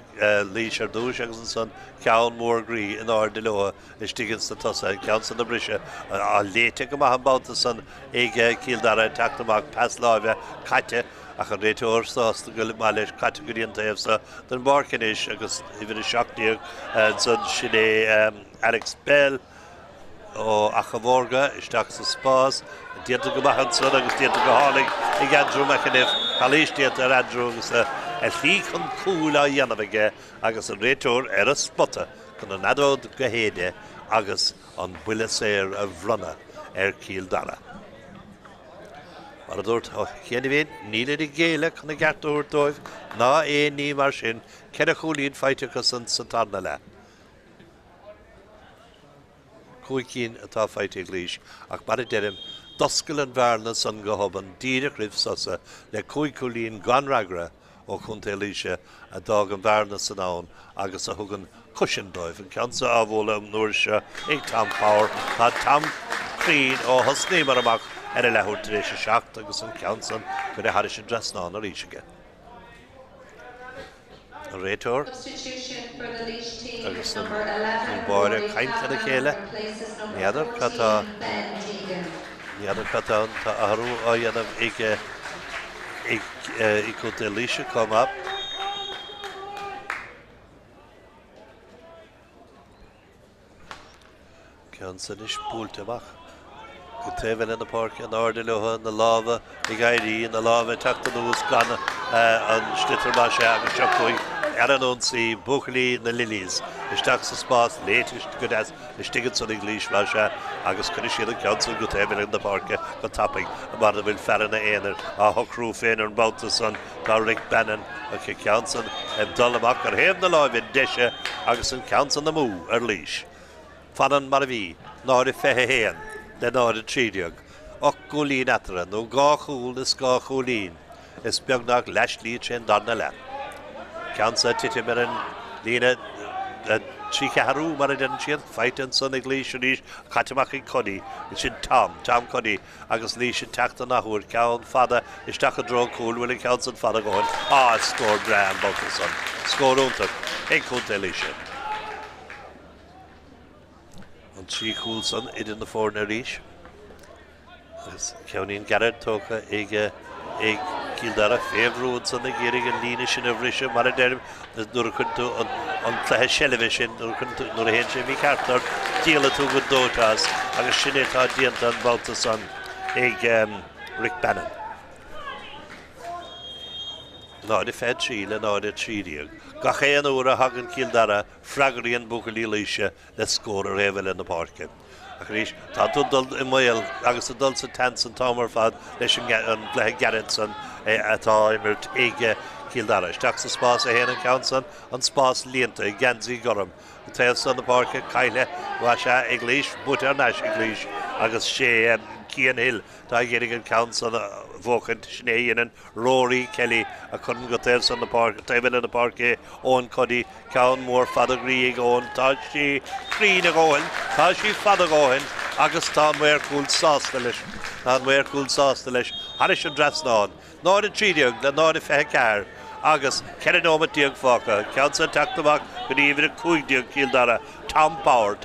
líis ar dúis agus an san ceann mór grí in áir de Laois is tígann sa tosa ceann san na brise a léite go Réamhbhabhta san ag Cill Dara teachtamach pas láimhe caite ach an réiteoir sásta go má leis categóíonnta éamsa den Barcanis agus i bhí seachtaíag san sin é Alex Bell ó Achahórga isteach sa spás déanta go maithan san agus déanta go hálaigh ag Andrew McAniff chalíos déanta ar Andrew agus a lí chun cúil a dhéanamhaige agus an réiteoir ar a spotta chun an adód go héide agus an bhuiile séir a bhronna ar Cill Dara. Mar a dúirt chéana bhéin níl i géile chun na gceartúir dóibh ná é ní mar sin cead a chúlíonn feitecha san tarna le. Cúig cín atá feite líis ach mar a deirim doscail an bhearna san go hoban díreach rih sosa le cúig cúlíonn ganragra ó chunta líise a dag an bhearna san ann agus a thugann cushion dóibh an ceansa ábhóla am nuair se ag tampáir tá tam chrín ó thosnaí mar amach ar a lethúir éis seacht agus an ceansan go d haris an trasnáin a ríisige. An réiteoir agus an báire caiinte na chéile néadar catá tá ahrú á dhéanamh ag go de líise comá ceansan is búlteach go taobhann in na Páirce an áir de Laois na láimhe i gaiirí na láimhe teachta nús ganna an stitar mar sé agus seachtúig Aranonsi, Buchli, the Lilies. Isteach sa spás, léitish good as, Istigat son English, Vasha, Agus Kunishi, the council, good ever in the park, got tapping, about the Will Farina Ainer, Craobh Fain, and Boutason, Rick Bannon, okay, council, and Dullamak, or him the Laois in Desha, Agus and council the Moo, or Leash. Fanan Maravi, Nord Fehehan, the Nord Tridiog, Occulin Atran, no Gachul, the Skachulin, Esbjognak, Lashley, and Donnalan. Council Titimeran, Lena, Ceathrú mar den siad fighting son English Rish Katamaki Cuddy sin Tom Cuddy agus lí sin tachta nachúr ceann fada isteach a drog cool will count son fada going scored Réamhbhabhta son scored úntach ag chunta líise an trí cool son idir na fórna ríis agus ceannín Garrett tócha ag Dara féhrúd son na géirig an líne sin a bhrisise mar a derm nuair chunta an chluthe television nuair a hen sé mí cartar díala tú go dótás agus sinné tá díanta an Bhabhta son ag Rick Bannon. Náid fed tríle náid trídiag. Gach éan úra hagan Dara fragaríon buchalí líise le scór a réhfuil in na parke. Achris, tá dul I Mhaoir agus a dul sa tent an támar fad leis an blethe Garrett atá imirt ag Dara. Isteach sa spás a héanaan council an spás líanta I Ganzi goram. Tail son na parke Caile Washa English, but ar Nash English agus sé Cian Hill tá géirig an council bhócant sné and Rory Kelly a chun go tail son na parke taimil in na parke ón Cuddy ceann mór fada grí ag ón tá sí crí na gáin tá sí fada gáin agus tá Mhaoir cúil sásta leis tá Mhaoir cúil sásta leis haris an drasnáin náid a trídeag le náid a fethe cearr agus Ceannais diag fáca council tachtamach go dtíobh a cúigdiag Dara Tom Power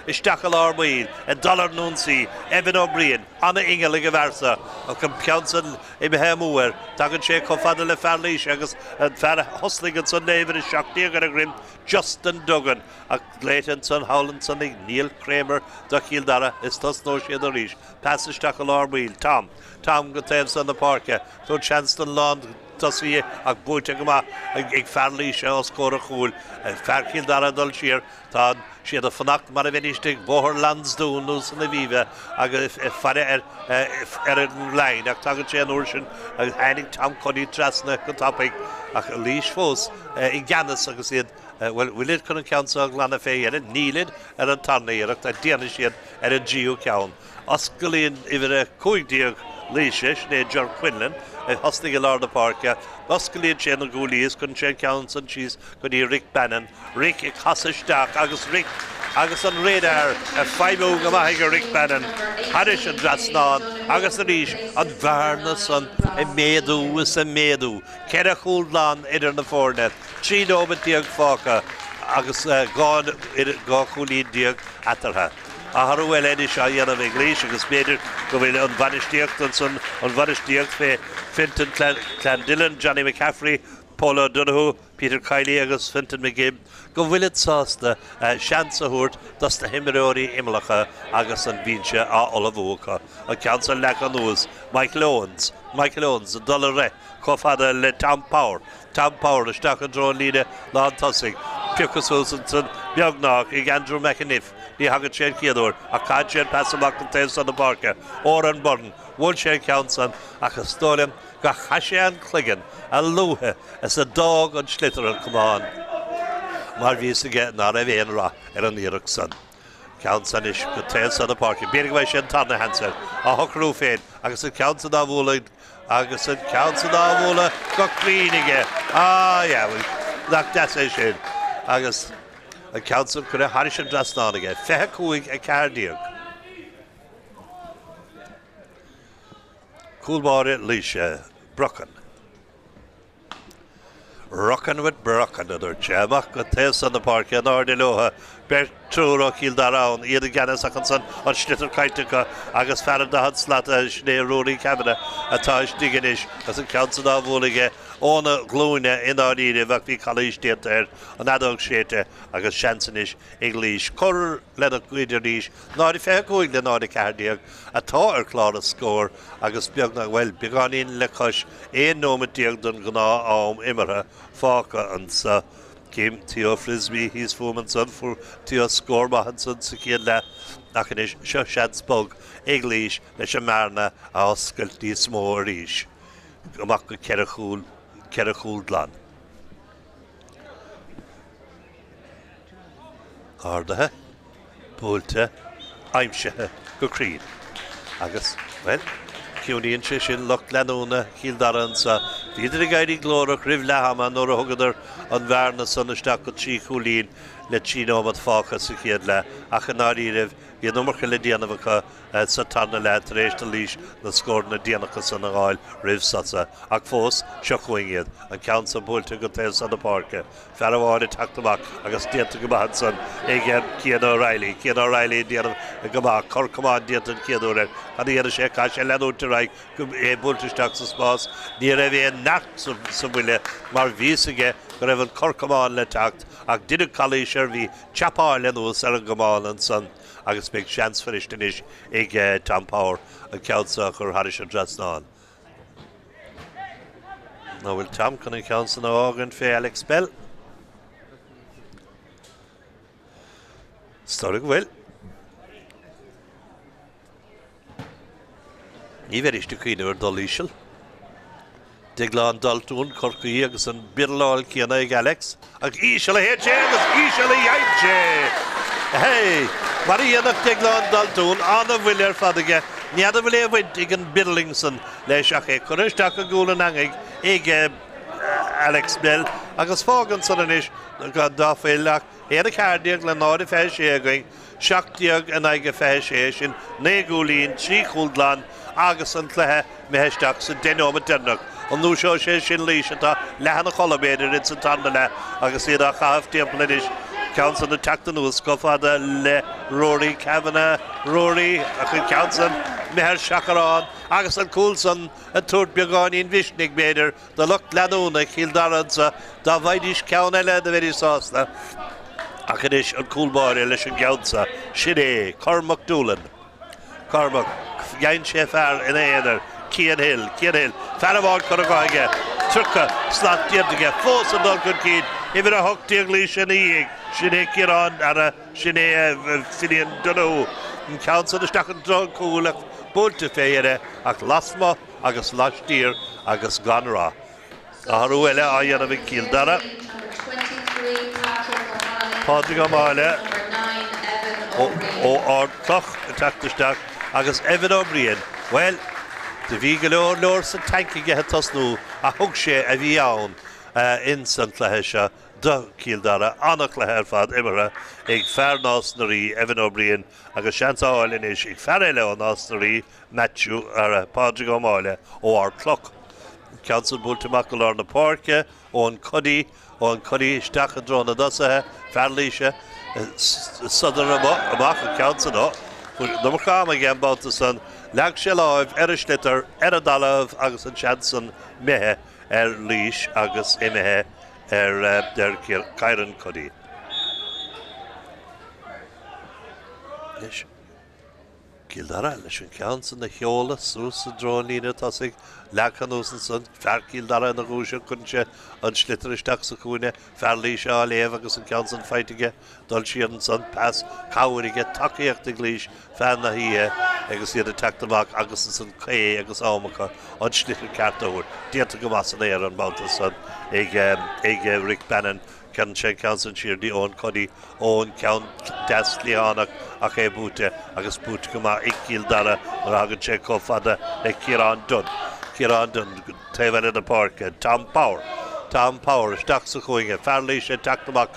isteach a lár a dollar nunsi Evan O'Brien Anna Inge a versa a come council I Mhaoir tagan sé chofada le fearlís agus an fear hosling an son never a seachtaíag a grim Justin Duggan a Leighton son Howland son Neil Kramer da Dara is tos no sé a ríis pass isteach a lár Tom go taobh son na parke to Chanston Lawn Tosí ag búte go ag fearlí sé ó scór a chúl fear Dara dul siar tá siad a fannacht mar a bhenistig bóthir Lansdún nús na bhíve agus fare an lein ag tagad sé an úr sin ag hanig Tom Cuddy trasna go tapig ach a lís fós I Ceannais agus iad bhfuil chun an council glanna fé an nílid an tarnaíireach a déana siad an GAA ceann. As go líon idir a cúigdíag líise sné Ger Quinlan hostig a Lord Parka, Muscally Channel Goolies, couldn't check counts and cheese, could he Rick Bannon, Rick a Cassastak, Agus on radar, a 5 Gamahiga Rick Bannon, Harish and Drasnan, Agus the Rish, and Varnus on a Medu with a Medu, Kerachul Lan, Eder the Fornet, Chido with Diag Faka, Agus God, Gokuli Diag Atterha. Harwell Edish Ayan of English, agus Bader, go in on Vanish Diactonson, on Vanish Diac, Finton Clandillan, Johnny McCaffrey, Paul O'Donoghue, Peter Kiley, agus Finton McGibb, go Willet Sauce, the Shansa Hurt, thus the Himmerori Imlacha, agus and Vincha, Olavuka, a council Lacanus, Michael Owens, the Dollar Cofada Le Tom Power, the Stock and Draw leader, Lon Tussing, Picus Wilson, Bjognock, Andrew McAniff. Ní hagad sé céadúir a cad sé passamach an taobh san na parke ó an burn bhfuil sé ceann agus stólim go chaise an chligan a luthe as a dog an slitar an cumán mar bhí sa gceann ná a bhéon rá an íireach san ceann san is go taobh san na parke bírig bheith sé an tarna hansa a Craobh féin agus an ceann san dá bhúla go clíniige nach deas é sin agus a council could have Harish and Drasnaniga, Fehakuig a Cardiog. Coolbar Lisha, Brocken. Rockin with Brocken, other Jamach, got Tess on the park, and Ardiloha, Bertrúra Cíl Dara iad ganas ach an san an slitar caiitecha agus fear da had slat a sné roí cabine atá diganis as an council á bhólaige óna glúine in áíre bheith bhí chalíis déir an adog séte agus seansanis ag líis chur lena cuiidir níos náir fé goig le náir cardíag atá ar chlár a scór agus beag na bhfuil beganín le cos éon nómadíag don gná ám imire fáca an sa Kim Tío Frisbee, he's foreman son for Tío Scormahan son Sakiad le Nachanish Shadspog, Eglish, Leshamarna, Auskelti Smorish, Gamaka Kerachul Dlan. Ardahe, Pulte, Aimshe, Gokreed. Agus, well, Cúnaíonn sé sin Loch Glenúna, Cíl Dara an sa Bhíidir gaiirí glórach Ribh Lehamha nuair a thugadidir an bhearna san isteach go trí chulín le tíómad fácha sa chéad le ach an áíirih bhí numarcha le déanamhacha sa tanna le tar éis de líis na scór na déanacha san na gáil Ribh sasa ach fós seo chuingiad an ceann san búilte go taobh san na Páirce fear bháid teachtamach agus déanta go bhaid san ag Cian O'Reilly déanam go bhaid corcamán déanta an Cian O'Reilly a dhéana sé cai sé leanúte raig go é búilteisteach sa spás ní raibh é nacht sa bhuiile mar bhísaige go raibh an corcamán le teacht ach duine chalíis ar bhí teapáil leanús ar an gomáil an san agus beag seans finistenis ag Tom Power an ceansa chur haris an drasnáin. Ná bhfuil Tom chun an ceansa na ágan fé Alex Bell. Storig bhfuil. Ní bheith iste cuiine ar dul ísisiil. Diglan Daltún corcaí agus an birláil cíanna ag Alex ag ísisiil a héte agus ísisiil a dhéimte. Hey, mar íanach Diglan Daltún anna bhfuil ar fadige nead a bhfuil é bhaint ag an Birlingson leis ach é chuiristeach a gúla angig ag Alex Bell agus fágan sananis go dáféileach éad a cardiaag le náid fé sé going seachtíag an aige fé sé sin négúlín trí chúldlan agus an chluthe meheisteach sa dénóm a dennach an nú seo sé sin líis atá lehanna cholabéidir in san tanna le agus iad a chaamh tiampladis ceansan na teachtanús go fada le Rory Kavanagh Rory ach an ceansan meher seacarán agus an cúlsan a tuairt beagáinín visnig béidir de Loch Glenúna Cíl Dara an sa dá bhaidís ceann eile de bhéidir sásta ach inis an cúlbáir leis an ceansa sin é Cormac Doolan Cormac gain sé fearr in éanaar Cian Hill fearabháil chur a gáige tucha slát diadige fós an dul chun cíd ifir a hochtíag lí sin íig sin é Ciarán ar a sin é Finian Dunú an ceansa isteach an dul cúlach búlte féire ach lasma agus lastír agus ganrá athú eile a dhéanamh Cíl Dara Pádraig O'Malley ó ardcloch a teachtasteach agus Evan O'Brien well de bhí go leor sa tancaige tasnú a thug sé a bhí ann in san chluthe se do Cíl Dara annach le ar fad imire ag fear násnarí Evan O'Brien agus seanáil inis ag fear eile ó násnarí Matthew ar Pádraig O'Malley ó ardcloch ceansan búlteach go leir na Páirce ón Codí isteach an drona dasathe fearlíise sadar amach an ceansan ó Nummer cham a gembáta san leag sé láimh ar a slitar ar a dalamh agus an seansan methe ar líis agus imethe ar Cairan Codí. Cíl Dara leis an ceansan na cheola sús a drónlína tasig leachanúsan san fear Cíl Dara na gúise chunse an slitar isteach sa cúine fear líise á léamh agus an ceansan feitige dul siad an san pas cabhairige takeíocht ag líis fear na híthe agus iad a teachtamach agus san cé agus ámacha an slitar ceartúir déanta go mas an éar an báta san ag Rick Bannon cean sé ceansan siar dí ón Codí ón ceann des líánach a ché búte agus búte go má ag Cíl Dara mar agan sé có fada le Ciarán Dunn taobh na Páirce Tom Power isteach sa chuinge fearlí sé teachtamach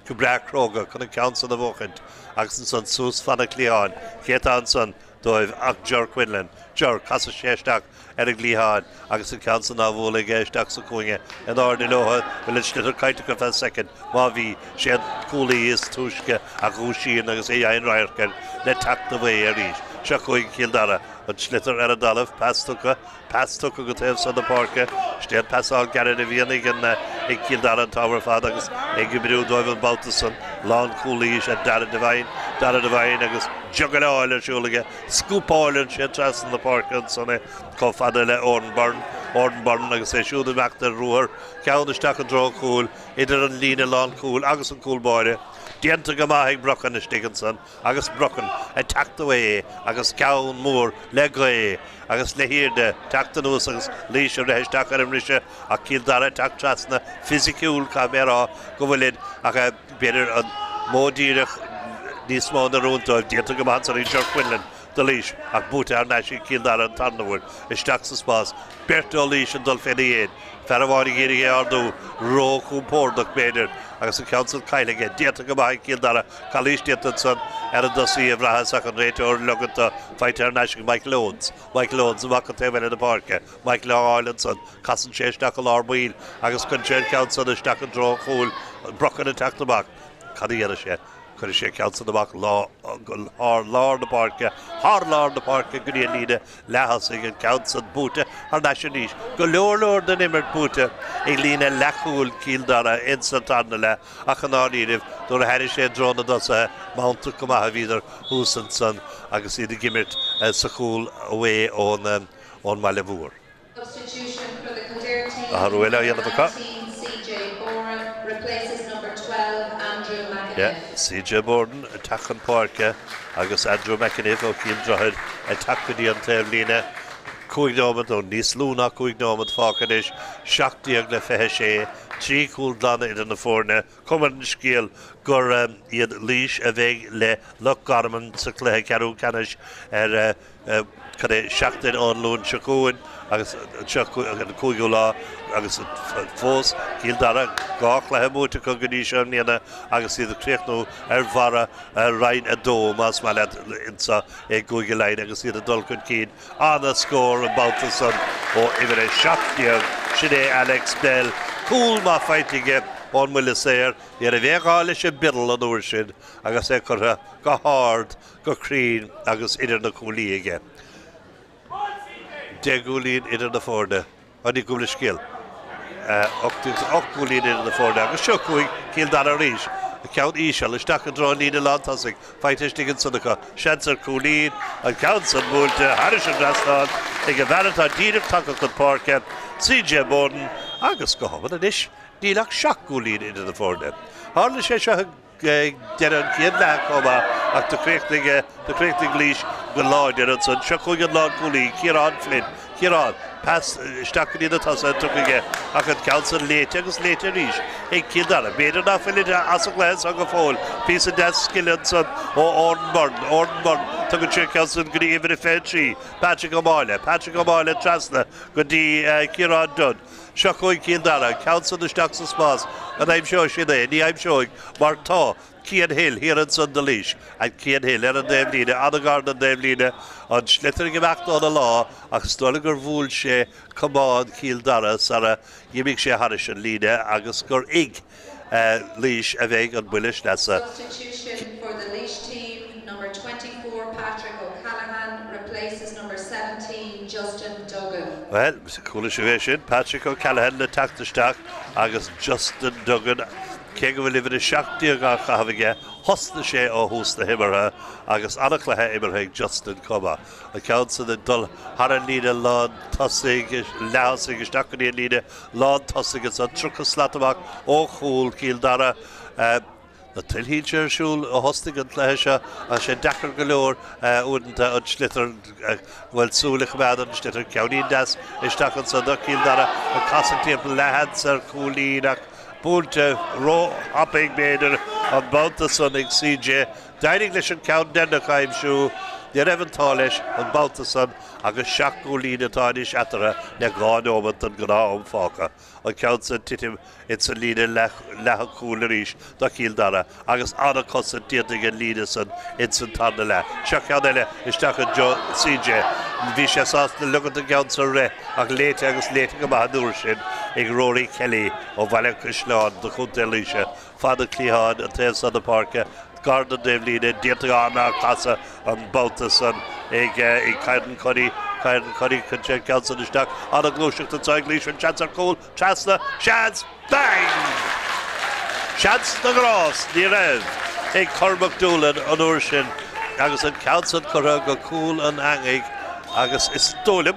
go breach Craobh chun an ceann san na bhchant agus san sús fanna líáin chéad an san dóibh ach Ger Quinlan. Ger, casa séisteach Laighean, agus an council ná bhóla géisteach sa cuainge an áirní lotha bhfuil slitar caiite go fel second má bhí sé cúlaí is túisce a gúsíon agus é ein raircar le tacta bhé a rís. Se chuig Cill Dara an slitar ar a dalamh pass tucha go taobh san na Páirce stéad passáil garad a bhíon ag Cill Dara an tábhar fad agus ag go brú dóibh an Baltason lán cúlaí sé Dara Devine agus jugaláil ar siúlaige scúpáileann sé tras an na Páirce an sanna có fada le Ornborn agus é siúda meachta ruair ceann isteach an dró cúil idir an lína lán cúil agus an cúlbáire Dienta go maithaigh brochan is Dickinson agus brochan a tacta é agus ceann mór le gaé agus le hiirde tacta nús agus líis ar reisteach ar imrise a Cill Dara tacht trasna fisiciúil cá mérá go bhfuilid ach beidir an módíireach níos mó na rúntáil dienta go maithaigh Ger Quinlan de líis ach búta ar neisi Cill Dara an tarnahúil isteach sa spás Bertó líis an dul féna iad Ferháin géirí ardú ró cúmpórdach beidir agus an council caiilige dieta go maithaigh Cill Dara chalís Dickinson ar an dosí a bhreathasach an réiteoir luganta feite ar neisi Michael Owens amach an taobh na Páirce Michael Irelandson casan sé isteach a lár agus chun sé council isteach an dró chúil brochan a teachtamach cadíar sé chuir sé council amach lár na Páirce go dtíon líide lehasig an council búta ar neisiníis go leor den imirt búta ag lína lechúil Cill Dara instantána le ach an áíirih dúir a heidir sé drona dosa mánta go maithe bhíidir húsan san agus iad gimirt sa chúil away ón Maile Bhuair. Substitution for the Kildare team. Ruile dhéanamh acu. CJ Boran replaces number 12 Andrew McAniff. Yeah, CJ Boran tachan Páirce agus Andrew McAniff ó Cill Droichead tacadí an taobh lína cúignámad ó níos lúna cúignámad fácanis seachtaíag le fethe sé trí cúil dána idir na fórne cumar an scéal gur iad líis a bheith le Loch Garman sa chluthe Ceathrú canis ar seachtain an lún seacúin agus cúigú lá agus fós Cill Dara gách le múta chu go níos an níana agus iad críochnú ar bhara rain a dó más má le insa ag cúige lein agus iad a dulcún cín anna scór an Baltason ó imir é seachtaíag sin é Alex Bell cúil má feitige ón muile séir ar a bhéáil sé bidal an úair sin agus é chutha go háard go crín agus idir na cúlaí aige. Degúlín idir na fórne an í gúla scéal. 8 gúlín idir na fórne agus seo chuig Cill Dara ríis. Ceann íseal isteach an drón lína lántasig feitis Dickinson acu seansar cúlín an council múlta Harrison Drastáin ag a bhealantá díadh take chun Páirce CJ Boran agus go hamad a dis dílach 7 gúlín idir na fórne. Hála sé seo dean céad le comma ach do créachtaigh líis go láidir an san seo chuig an lá cúlaí Ciarán Flynn Ciarán pass stacaí na tasa tuige ach an council léite agus léite ríis ag Cill Dara beidir na filiide as gléas a go fóil pí a de skillan san ó Ornborn tu go trí council go dtí imir fé trí Páirc O'Máile trasna go dtí Ciarán Dunn seo chuig Cill Dara council isteach sa spás an aimim seo sin é ní aimim seoig mar tá Cian Hill here an san de líis an Cian Hill ar an déim líne anagard an déim líne an slitar go bheachta an a lá ach stola gur bhúil sé cumán Cill Dara sara dhimigh sé Harrison líne agus gur ig líis a bheith an builis nesa. Substitution for the Laois team, number 24 Patrick O'Callaghan replaces number 17 Justin Duggan. Well, coola sé bheith sin Patrick O'Callaghan le tactaisteach agus Justin Duggan cé go bhfuil a seachtaíag a chahabhaige hosna sé ó húsna himartha agus annachlathe imirtha Justin Cobba. A council the dul haran líide lán tosaigh leasig isteachchaí líide lán tosaigh an trucha slatamach ó chúil Cill Dara na tilhíide siúil ó hostig an léise a sé dechar go leor únta an slitar bhfuil súlaich mead an slitar ceannaí das isteach an san Cill Dara a casantíomh lehans ar cúlíach Búlte ró hapig beidir an Baltason ag CJ. Dainig leis an count denach aimsú Ní raibh táis an Baltasan agus 7 go lína táine seatara le gáómant an gná fáca. An ceann san titim in san lína letha cúla ríis do cíl Dara agus anna cosa díirdaigh an lína san in san tanna le. Seo ceann eile isteach an CJ. Bhí sé sásta lugad an ceann san ré ach léite agus léite go maith dúir sin ag Rory Kelly ó Bhaile Crisleán do chunta líise. Fada Clíháin an taobh san na Páirce. Garda Devlina, Dietagana, Casa, and Baltasan, Cairn Cuddy, Conche Council is stuck, on a Glushik to English and Chance are cool, Chancellor, Chance, bang! Chance the Gross, near end. Cormac Doolan, on Urshin, Agus and Council Corraga, cool and Angig, Agus is stolen,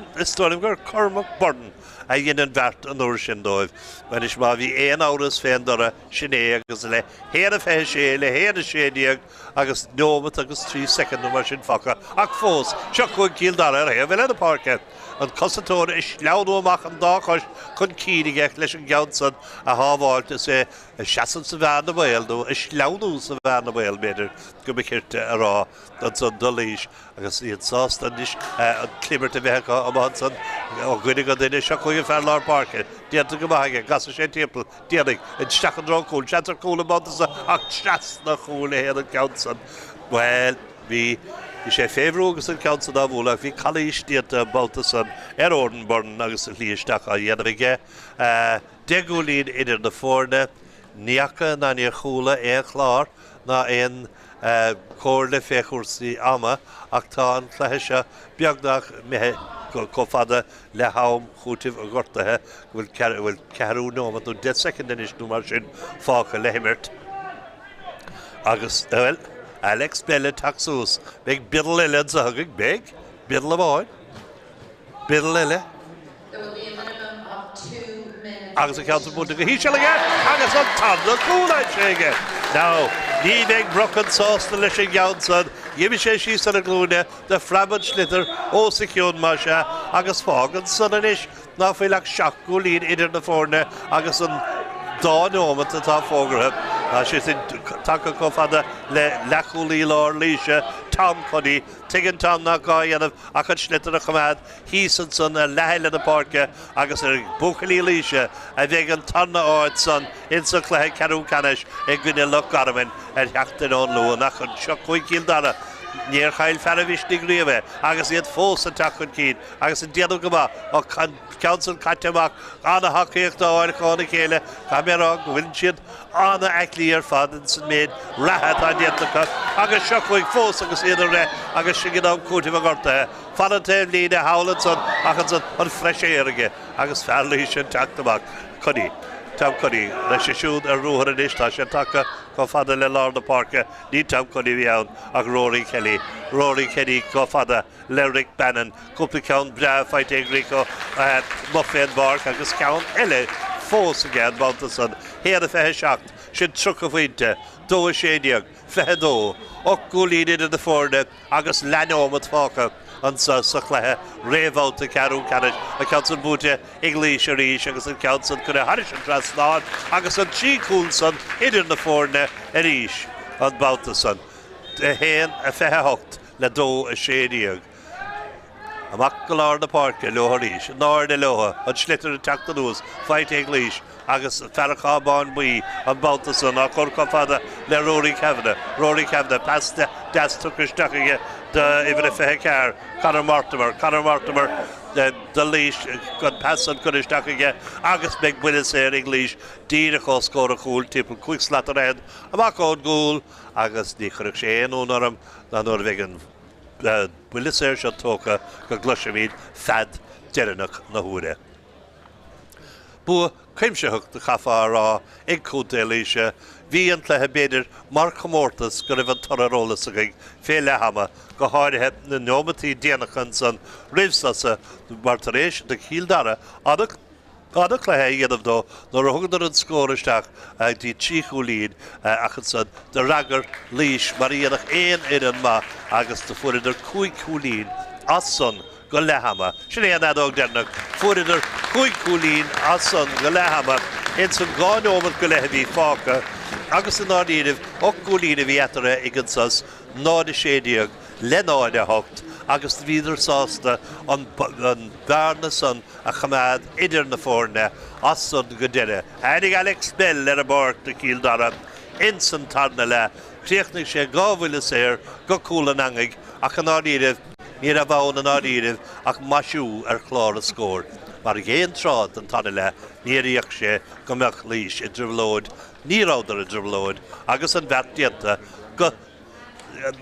Cormac Burton. A dhéanaan bheart an uair sin dóibh. When is má bhí éon áras féin dora sinné agus le héad a fé sé, le héad a sédíag agus nómat agus 3 second mar sin facha. Ach fós, seo chuig cíl Dara ar bhfuil na Páirce. An Constatóir is leanú amach an dáchas chun cíige leis an geansan a hábháilte sé seasan sa bhean na bhil nó is leanú sa bhean na bhil beidir go bicirte ará an san dolíis agus íon sásta níos an climirta bheitcha am san ó gcuine go duine seo chuig fear Lár Páirce. Díanta go maithaige gas sé timppla díananig in steach an rácúil, seatar cúla mantasa ach seas na chúla héad an geansan. Well, bhí sé féhrúgus an council á bhúla, bhí chalíis díanta Baltasan ar Ordenburn agus líisteach a dhéanamige. Degúlín idir na fórne, níacha na ní chúla é chlár na éon cór le féchúrsaí ama ach tá an chluiche beagnach go fada le haim chútaimh a gortathe bhfuil ceathrú nómad nó 10 second inis nó mar sin fácha le himirt. Agus, well, Alex Bella taxus. Big biddle ille zagig big. Biddle of oil. Biddle ille. There will be a minimum of 2 minutes. Agus a council put he shall again. Agus on top the cool I shake. Now, ní big broken sauce the lishing Johnson. Give me she said a glune, the Framand Schlitter, O secure Masha, Agus Fog and Sunnanish. Now feel like shock go lead in the foreigner, Agus on Dawn home at the top foregrip. She said, Taka Kofada, Lachuli Lor Leisha, Tom Cuddy, Tigan Tom Nagai, and I could schlitter a command, Heason son, a Lahil in the Parker, Agus Bukali Leisha, a vegan Tonna Ord son, in Suckleh, Canu Canish, a good luck Garmin, and Hackton on Low, and I could shock Wiki Dara. Near Kyle Faravish degree of it, Agus yet false attack on Keen, Agus and Diadogama, or Council Katamak, on the hockey, or Cornicale, Camerog, Winchid, on the Aclear Fadens made, Rahat, I did the cut, Agus Shockwing false, Agus either, Agus Shigadam Kutivagorta, Fanate leader Howlandson, Agus on fresh air again, Agus Farlish and Taktamak, Cuddy. Tam Cuddy, leis sé siúd ar rúthar an istá sé tacha go fada le Lár na Páirce, ní Tam Cuddy bhíann ach Rory Kelly. Rory Kelly go fada le Rick Bannon, cúpla ceann bra feit Rico Muffin Bark agus ceann eile fós again Baltasan. Héad a fethe seacht, sin truc a bhainte, dó a séideag, fethe dó, och gúlín idir na fórne agus leanómat fácha. An sa chléthe Réamhbhabhta Ceathrú Canis a council búte English a ríis agus an council chuna haris an Trasnáin agus an Tícúlson idir na fórne a ríis an Baltasan. De héan a fethe hocht le dó a séideag. Amach go Lár na Páirce leoth ríis, náir de leotha, an slittar a teachtanús, fight English agus Ferrachabán buí an Baltasan a chorca fada le Rory Kavanagh pas das tucas dachaige de even a fethe cear Conor Mortimer the leash got pass an cunis dachaige agus beag buile sé English díreachá scór a chúl tipple quick slatter end amach ón gúil agus ní chuireach sé éonúnarm na nuair bheith an buile sé seo tóca go gluisimíd fad deireanach na húre. Bua Crimsehook the Cafa Ra, Inco Delisha, V and Clehebeder, Mark Mortis, go raibh an Torrola sagig, Fé Lehama, go háirithe na nómatí déanachan rivsasa, Martaréis, the Cíl Dara, Anna Clehe iadamh dó, nó thugad an scóiristeach dí tíchúlín achan the Ragger, Leash, Maríanach éon inan ma, agus de fuidir cuicúlín, as son, go lehama. Sin é adóg dennach fuidir cuicúlín as son go lehama in san gáinómad go lehbhí fáca agus an áíanamh och gúlína bhí etara igansas nád a séideag lenáide hocht agus víidir sásta an bharnas an a chamad idir na fórne asod go deire. Hanig Alex Bell a Páirc de Cill Dara insan tarna le chríochnig sé gábhfuile séir go cúla angig ach an áíirih ní a bhán an áíirih ach maisiú chlár a scór. Mar géon trád an tarna le níoríoch sé go meach líis I dribhlóid níráidir a dribhlóid agus an bheat dianta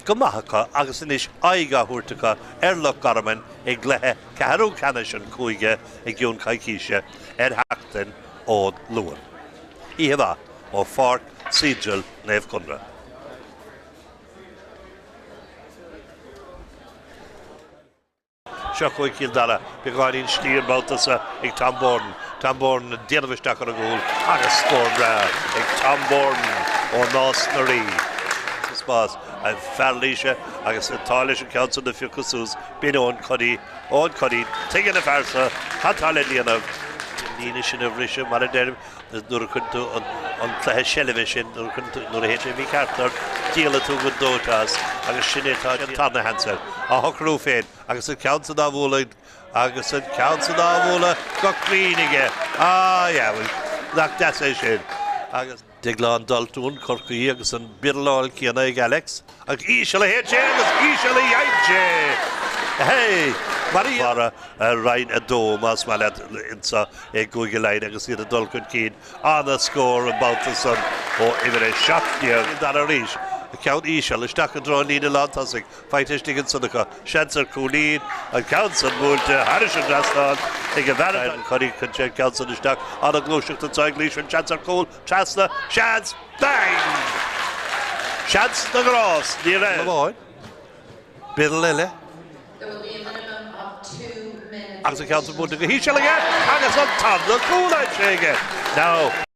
go maithacha agus inis aige thuirrtacha lech garaman ag glethe Ceathrú Ceannais an cúige ag giún caicíise heachtain ód luan. Íomh ó Páirc Cedral Naomh Conleth. Seo chuig Cill Dara beáirín stíorbáiltasa ag Tamborn déanamhisteach ar a gúil agus scór bra ag Tamborn ó nás na rí. Spás a ferlíise agus an táilise an council na fiúcasús bín ón codí tuigeann na fersa chatáile líanamh níine sin a bhríise mar a déirm nuair a chuntú an chluthe seileibh sin nuair a héidir mí cartar díala tú go dótás agus sin étá an tarna hansa a thocrú féin agus an council dá bhúla go clíige bhfuil nach de é sin agus Digláán daltún corcaí agus an birláil cíanna ag Alex ag ísio le héite agus ísio le jaidse. Hey, Maria rain a dóm as mal insa ag gúige lein agus iad a dulcún cín anna scór an Baltason ó imire seachtíar dar a ríis. Count ísio le staach an dráin lína látasig feitiistigin sunnacha seansar cúlín an council múlte Harrison Drastáin ag a bhera an choí chun council isteach an a glúiseach an táig líis an seansar cúl trasna seans bang! Seans na grás ní ré. Bidal leile. There will be a minimum of 2 minutes. Agus a council múlte go híise le agus an tabla cúlaid séige. Now